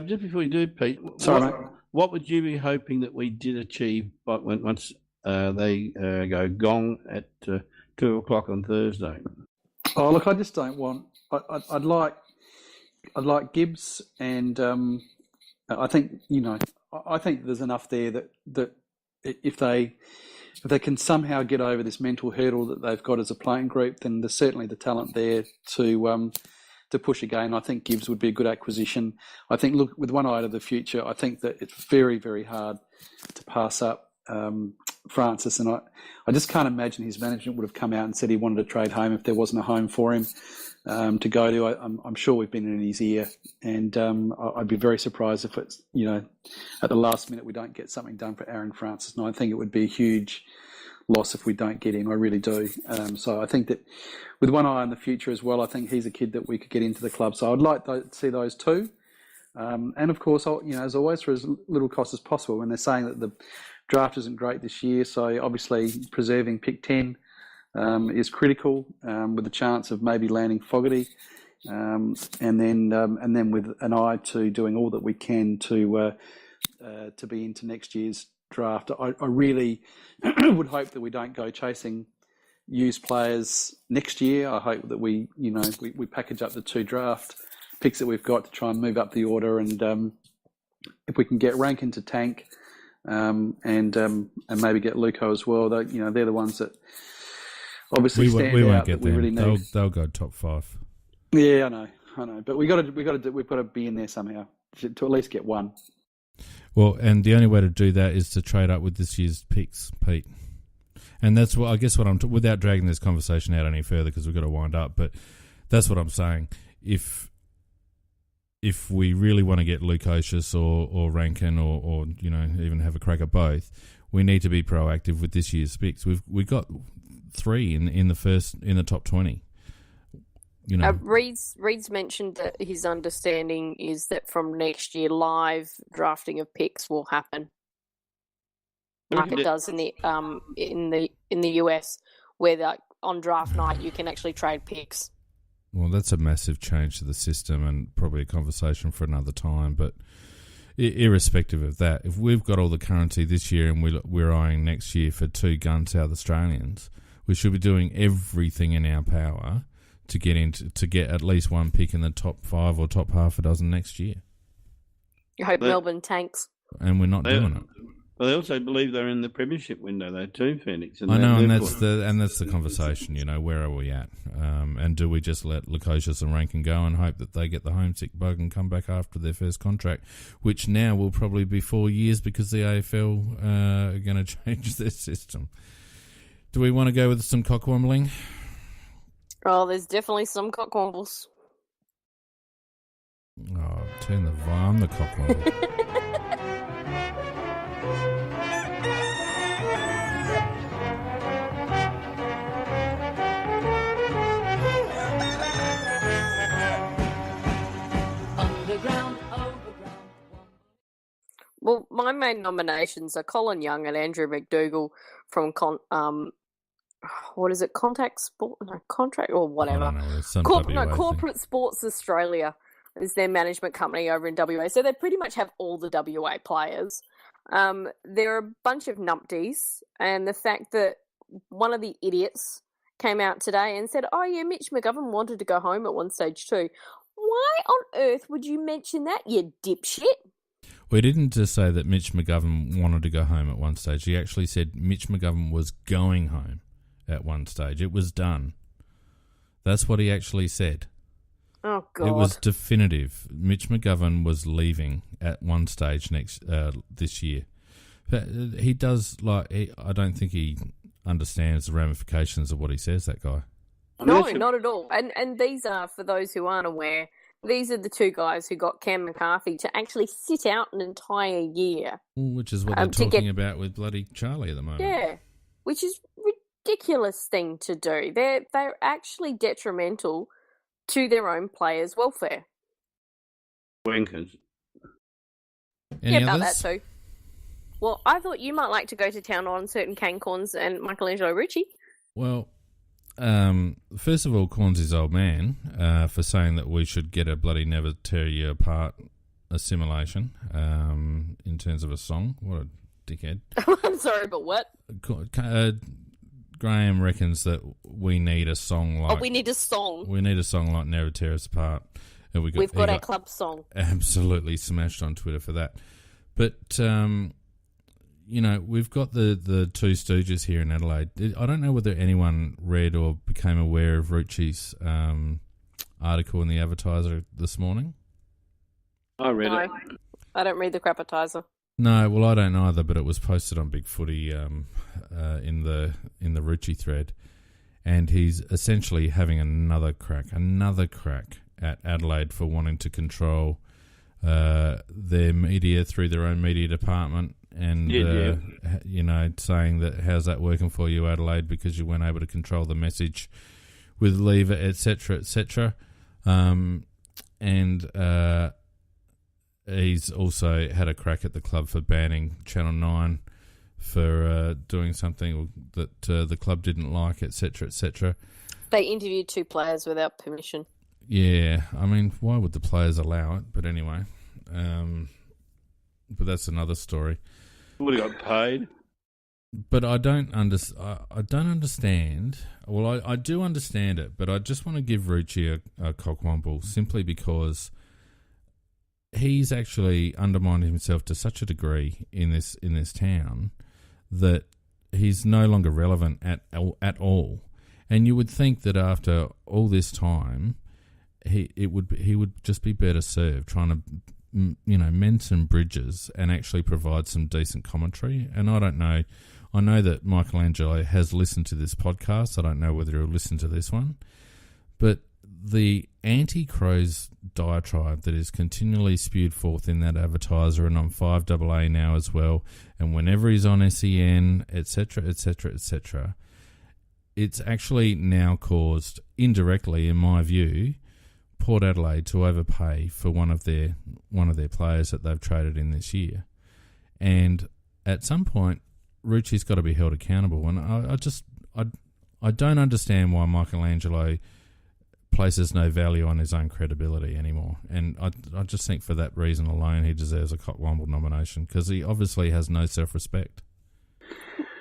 Speaker 2: Just before you do, Pete,
Speaker 1: sorry, mate.
Speaker 2: What would you be hoping that we did achieve once they go gong at 2 o'clock on Thursday?
Speaker 1: Oh, look, I just don't want. I'd like Gibbs, and I think I think there's enough there that if they can somehow get over this mental hurdle that they've got as a playing group, then there's certainly the talent there to push again. I think Gibbs would be a good acquisition. I think, look, with one eye to the future, I think that it's very, very hard to pass up Francis, and I just can't imagine his management would have come out and said he wanted to trade home if there wasn't a home for him to go to. I'm sure we've been in his ear, and I'd be very surprised if it's, at the last minute we don't get something done for Aaron Francis, and I think it would be a huge loss if we don't get him. I really do. So I think that with one eye on the future as well, I think he's a kid that we could get into the club. So I'd like to see those two. And of course, as always, for as little cost as possible. When they're saying that the draft isn't great this year, so obviously preserving pick 10 is critical, with the chance of maybe landing Fogarty, and then with an eye to doing all that we can to be into next year's draft. I really would hope that we don't go chasing used players next year. I hope that we package up the 2 draft picks that we've got to try and move up the order, and if we can get Rankin to tank, and maybe get Luco as well. They're the ones that obviously stand
Speaker 4: we won't
Speaker 1: out.
Speaker 4: Get
Speaker 1: that we
Speaker 4: them.
Speaker 1: really need.
Speaker 4: They'll go top 5.
Speaker 1: Yeah, I know, but we've got to be in there somehow to at least get one.
Speaker 4: Well, and the only way to do that is to trade up with this year's picks, Pete. And that's what I guess what I'm without dragging this conversation out any further, because we've got to wind up. But that's what I'm saying. If we really want to get Lukosius or Rankin or even have a crack at both, we need to be proactive with this year's picks. We've got 3 in the top 20.
Speaker 3: Reed's mentioned that his understanding is that from next year, live drafting of picks will happen, like it does in the US, where on draft night you can actually trade picks.
Speaker 4: Well, that's a massive change to the system, and probably a conversation for another time. But irrespective of that, if we've got all the currency this year and we're eyeing next year for 2 gun South Australians, we should be doing everything in our power to get at least 1 pick in the top 5 or top half a dozen next year.
Speaker 3: You hope Melbourne tanks.
Speaker 4: And we're not doing it.
Speaker 2: Well, they also believe they're in the premiership window, though, too, Phoenix.
Speaker 4: I know, and that's the conversation. Where are we at? And do we just let Lukosius and Rankin go and hope that they get the homesick bug and come back after their first contract, which now will probably be 4 years because the AFL are going to change their system? Do we want to go with some cockwombling?
Speaker 3: Oh, there's definitely some cockwombles.
Speaker 4: Oh, turn the volume. I'm the cockwomble.
Speaker 3: Well, my main nominations are Colin Young and Andrew McDougall from what is it? Contact Sport? No, Contract or whatever. Corporate Sports Australia is their management company over in WA. So they pretty much have all the WA players. There are a bunch of numpties, and the fact that one of the idiots came out today and said, "Oh yeah, Mitch McGovern wanted to go home at one stage too." Why on earth would you mention that, you dipshit?
Speaker 4: We didn't just say that Mitch McGovern wanted to go home at one stage. He actually said Mitch McGovern was going home at one stage. It was done. That's what he actually said.
Speaker 3: Oh, God.
Speaker 4: It was definitive. Mitch McGovern was leaving at one stage this year. But he does, I don't think he understands the ramifications of what he says, that guy.
Speaker 3: No, not at all. And these are, for those who aren't aware, these are the two guys who got Cam McCarthy to actually sit out an entire year.
Speaker 4: Which is what they're talking about with bloody Charlie at the moment.
Speaker 3: Yeah, which is ridiculous thing to do. They're actually detrimental to their own players' welfare.
Speaker 2: Wankers.
Speaker 4: Any
Speaker 3: about
Speaker 4: others?
Speaker 3: that too. Well, I thought you might like to go to town on certain Kane Corns and Michelangelo Ritchie.
Speaker 4: Well, first of all, Corns is old man for saying that we should get a bloody never tear you apart assimilation in terms of a song. What a dickhead.
Speaker 3: I'm sorry, but what?
Speaker 4: Graham reckons that we need a song like...
Speaker 3: we need a song.
Speaker 4: We need a song like Never Tear Us Apart. And
Speaker 3: We've got our club song.
Speaker 4: Absolutely smashed on Twitter for that. But, we've got the Two Stooges here in Adelaide. I don't know whether anyone read or became aware of Rucci's article in the Advertiser this morning.
Speaker 2: I read it.
Speaker 3: I don't read the crapatizer.
Speaker 4: No, well, I don't either, but it was posted on Big Footy in the Rucci thread, and he's essentially having another crack at Adelaide for wanting to control their media through their own media department, and saying that how's that working for you, Adelaide, because you weren't able to control the message with Lever, etc., etc. He's also had a crack at the club for banning Channel 9 for doing something that the club didn't like, etc., etc.
Speaker 3: They interviewed two players without permission.
Speaker 4: Yeah, I mean, why would the players allow it? But anyway, but that's another story.
Speaker 2: Would have got paid.
Speaker 4: But I don't understand. Well, I do understand it, but I just want to give Rucci a cockwomble simply because he's actually undermined himself to such a degree in this town that he's no longer relevant at all. And you would think that after all this time, he would just be better served trying to mend some bridges and actually provide some decent commentary. And I don't know. I know that Michelangelo has listened to this podcast. I don't know whether he'll listen to this one, but the anti-Crows diatribe that is continually spewed forth in that Advertiser and on 5AA now as well, and whenever he's on SEN, etc., etc., etc., it's actually now caused, indirectly, in my view, Port Adelaide to overpay for one of their players that they've traded in this year. And at some point, Rucci's got to be held accountable. And I don't understand why Michelangelo places no value on his own credibility anymore. And I just think for that reason alone, he deserves a Cockwomble nomination because he obviously has no self-respect.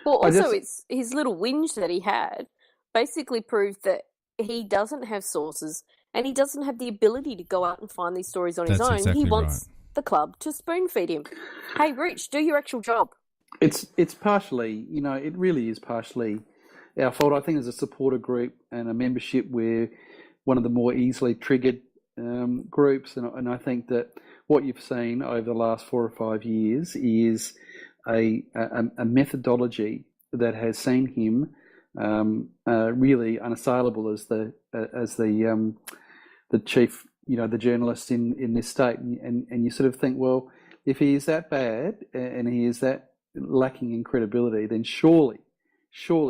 Speaker 3: Well, also, it's his little whinge that he had basically proved that he doesn't have sources and he doesn't have the ability to go out and find these stories on his own.
Speaker 4: Exactly
Speaker 3: he wants the club to spoon feed him. Hey, Rich, do your actual job.
Speaker 1: It's partially, it really is partially our fault. I think as a supporter group and a membership, we're one of the more easily triggered groups, and I think that what you've seen over the last 4 or 5 years is a methodology that has seen him really unassailable as the chief, the journalist in this state, and you sort of think, well, if he is that bad and he is that lacking in credibility, then surely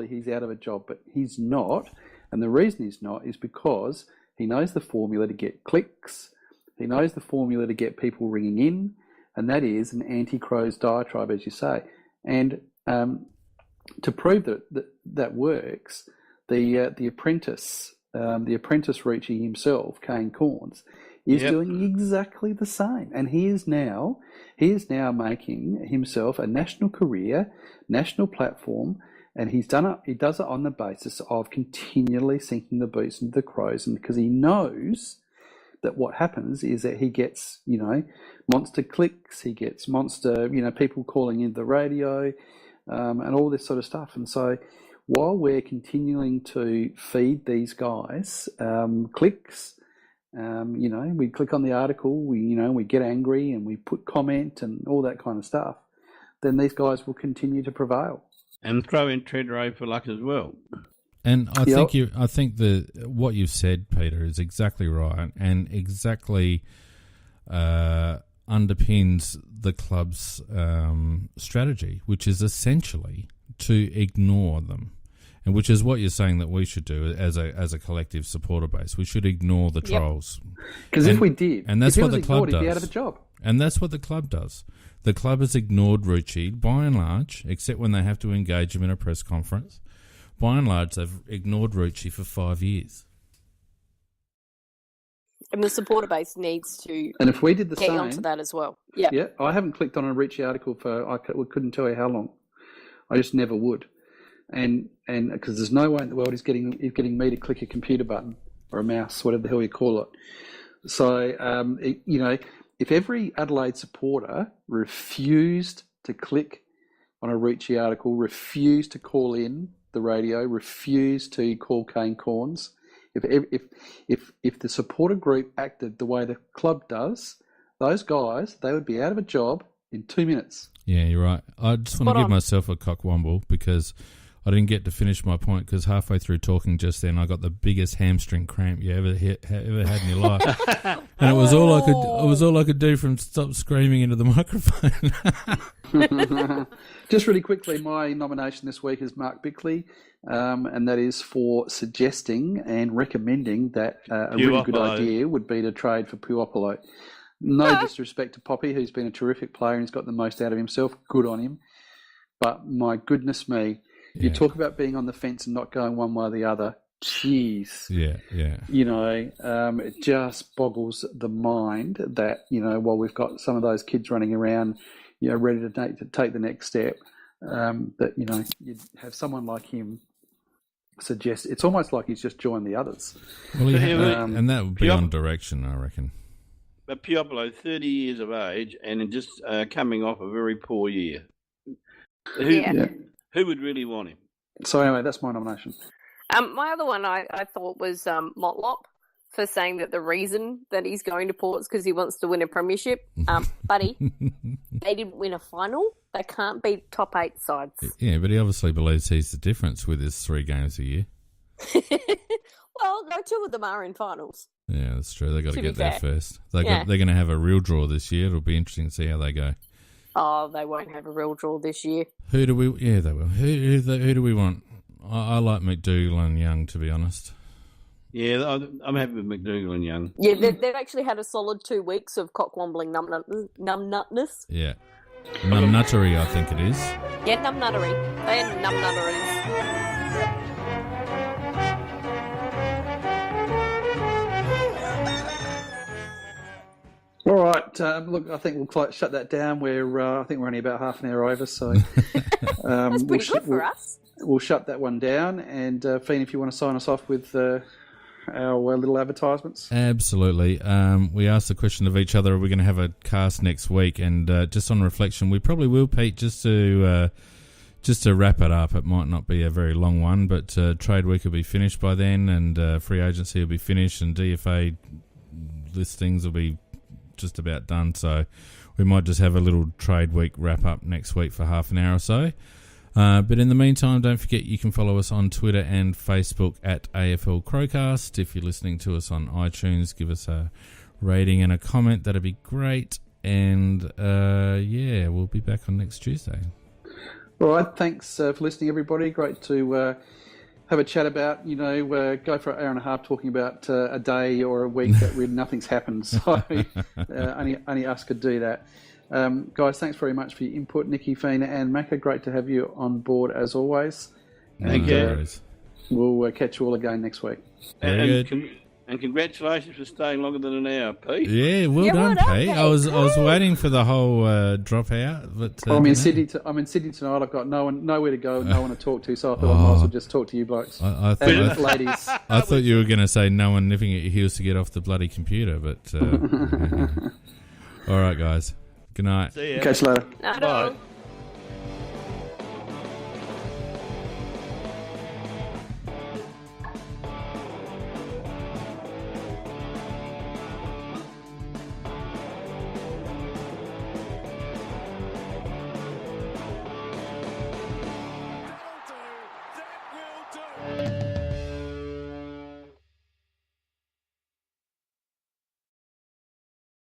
Speaker 1: he's out of a job. But he's not, and the reason he's not is because he knows the formula to get clicks, he knows the formula to get people ringing in, and that is an anti-Crows diatribe, as you say. And to prove that works, the apprentice Rucci himself, Kane Corns, is doing exactly the same, and he is now making himself a national career, national platform, and he does it on the basis of continually sinking the boots into the Crows, and because he knows that what happens is that he gets monster clicks, he gets monster people calling into the radio, and all this sort of stuff, and so while we're continuing to feed these guys clicks, we click on the article, we get angry and we put comment and all that kind of stuff, then these guys will continue to prevail.
Speaker 2: And throw in Treadray for luck as well.
Speaker 4: And I think what you've said, Peter, is exactly right and exactly underpins the club's strategy, which is essentially to ignore them, and which is what you're saying that we should do as a collective supporter base. We should ignore the trolls.
Speaker 1: Because if we did,
Speaker 4: and that's what the club does.
Speaker 1: He'd be out of a job.
Speaker 4: And that's what the club does. The club has ignored Rucci by and large, except when they have to engage him in a press conference. By and large, they've ignored Rucci for 5 years.
Speaker 3: And the supporter base needs to
Speaker 1: and if we did the
Speaker 3: get
Speaker 1: same,
Speaker 3: onto that as well. Yeah,
Speaker 1: I haven't clicked on a Rucci article I couldn't tell you how long. I just never would. And because there's no way in the world he's getting me to click a computer button or a mouse, whatever the hell you call it. So, if every Adelaide supporter refused to click on a Rucci article, refused to call in the radio, refused to call Kane Corns, if the supporter group acted the way the club does, those guys, they would be out of a job in 2 minutes.
Speaker 4: Yeah, you're right. I just want to give myself a cockwomble because I didn't get to finish my point because halfway through talking just then, I got the biggest hamstring cramp you ever had in your life, and it was all I could do from stop screaming into the microphone.
Speaker 1: Just really quickly, my nomination this week is Mark Bickley, and that is for suggesting and recommending that a really good idea would be to trade for Puopolo. No disrespect to Poppy, who's been a terrific player and he's got the most out of himself. Good on him. But my goodness me, you talk about being on the fence and not going one way or the other. Jeez.
Speaker 4: Yeah.
Speaker 1: It just boggles the mind that, while we've got some of those kids running around, ready to take the next step, that, you'd have someone like him suggest. It's almost like he's just joined the others.
Speaker 4: Well, and that would be on direction, I reckon.
Speaker 2: But Puopolo, 30 years of age and just coming off a very poor year. Who would really want him?
Speaker 1: So anyway, that's my nomination.
Speaker 3: My other one I thought was Motlop for saying that the reason that he's going to Port is because he wants to win a premiership. Buddy, they didn't win a final. They can't beat top 8 sides.
Speaker 4: Yeah, but he obviously believes he's the difference with his 3 games a year.
Speaker 3: Well, no, 2 of them are in finals.
Speaker 4: Yeah, that's true. They've got to get there first. They're going to have a real draw this year. It'll be interesting to see how they go.
Speaker 3: Oh, they won't have a real draw this year.
Speaker 4: Who do we... Yeah, they will. Who do we want? I like McDougall and Young, to be honest.
Speaker 2: Yeah, I'm happy with McDougall and Young.
Speaker 3: Yeah, they've actually had a solid 2 weeks of cock-wombling numbnutness.
Speaker 4: Yeah. Numbnuttery, I think it is.
Speaker 3: Yeah, numbnuttery. They're numbnutteries.
Speaker 1: All right, look, I think we'll shut that down. I think we're only about half an hour over, so
Speaker 3: that's pretty good for us.
Speaker 1: We'll shut that one down. And Fiend, if you want to sign us off with our little advertisements.
Speaker 4: Absolutely. We asked the question of each other: are we going to have a cast next week? And just on reflection, we probably will, Pete. Just to wrap it up, it might not be a very long one, but trade week will be finished by then, and free agency will be finished, and DFA listings will be just about done, so we might just have a little trade week wrap up next week for half an hour or so. But in the meantime, don't forget you can follow us on Twitter and Facebook at AFL Crowcast. If you're listening to us on iTunes, give us a rating and a comment. That'd be great. And we'll be back on next Tuesday.
Speaker 1: All right, thanks for listening, everybody. Great to have a chat about, go for an hour and a half talking about a day or a week that really nothing's happened. So only us could do that. Guys, thanks very much for your input, Nikki, Fina and Macca. Great to have you on board as always.
Speaker 2: Thank you.
Speaker 1: We'll catch you all again next week.
Speaker 4: Very good.
Speaker 2: And congratulations for staying longer than an hour, Pete.
Speaker 4: Yeah, well done, Pete. I was waiting for the whole dropout, but
Speaker 1: I'm in Sydney. I'm in Sydney tonight. I've got nowhere to go, no one to talk to, so I thought I might as well just talk to you blokes. Ladies.
Speaker 4: I thought you were going to say no one nipping at your heels to get off the bloody computer, but all right, guys. Good night.
Speaker 2: See ya.
Speaker 1: Catch you later.
Speaker 3: Bye.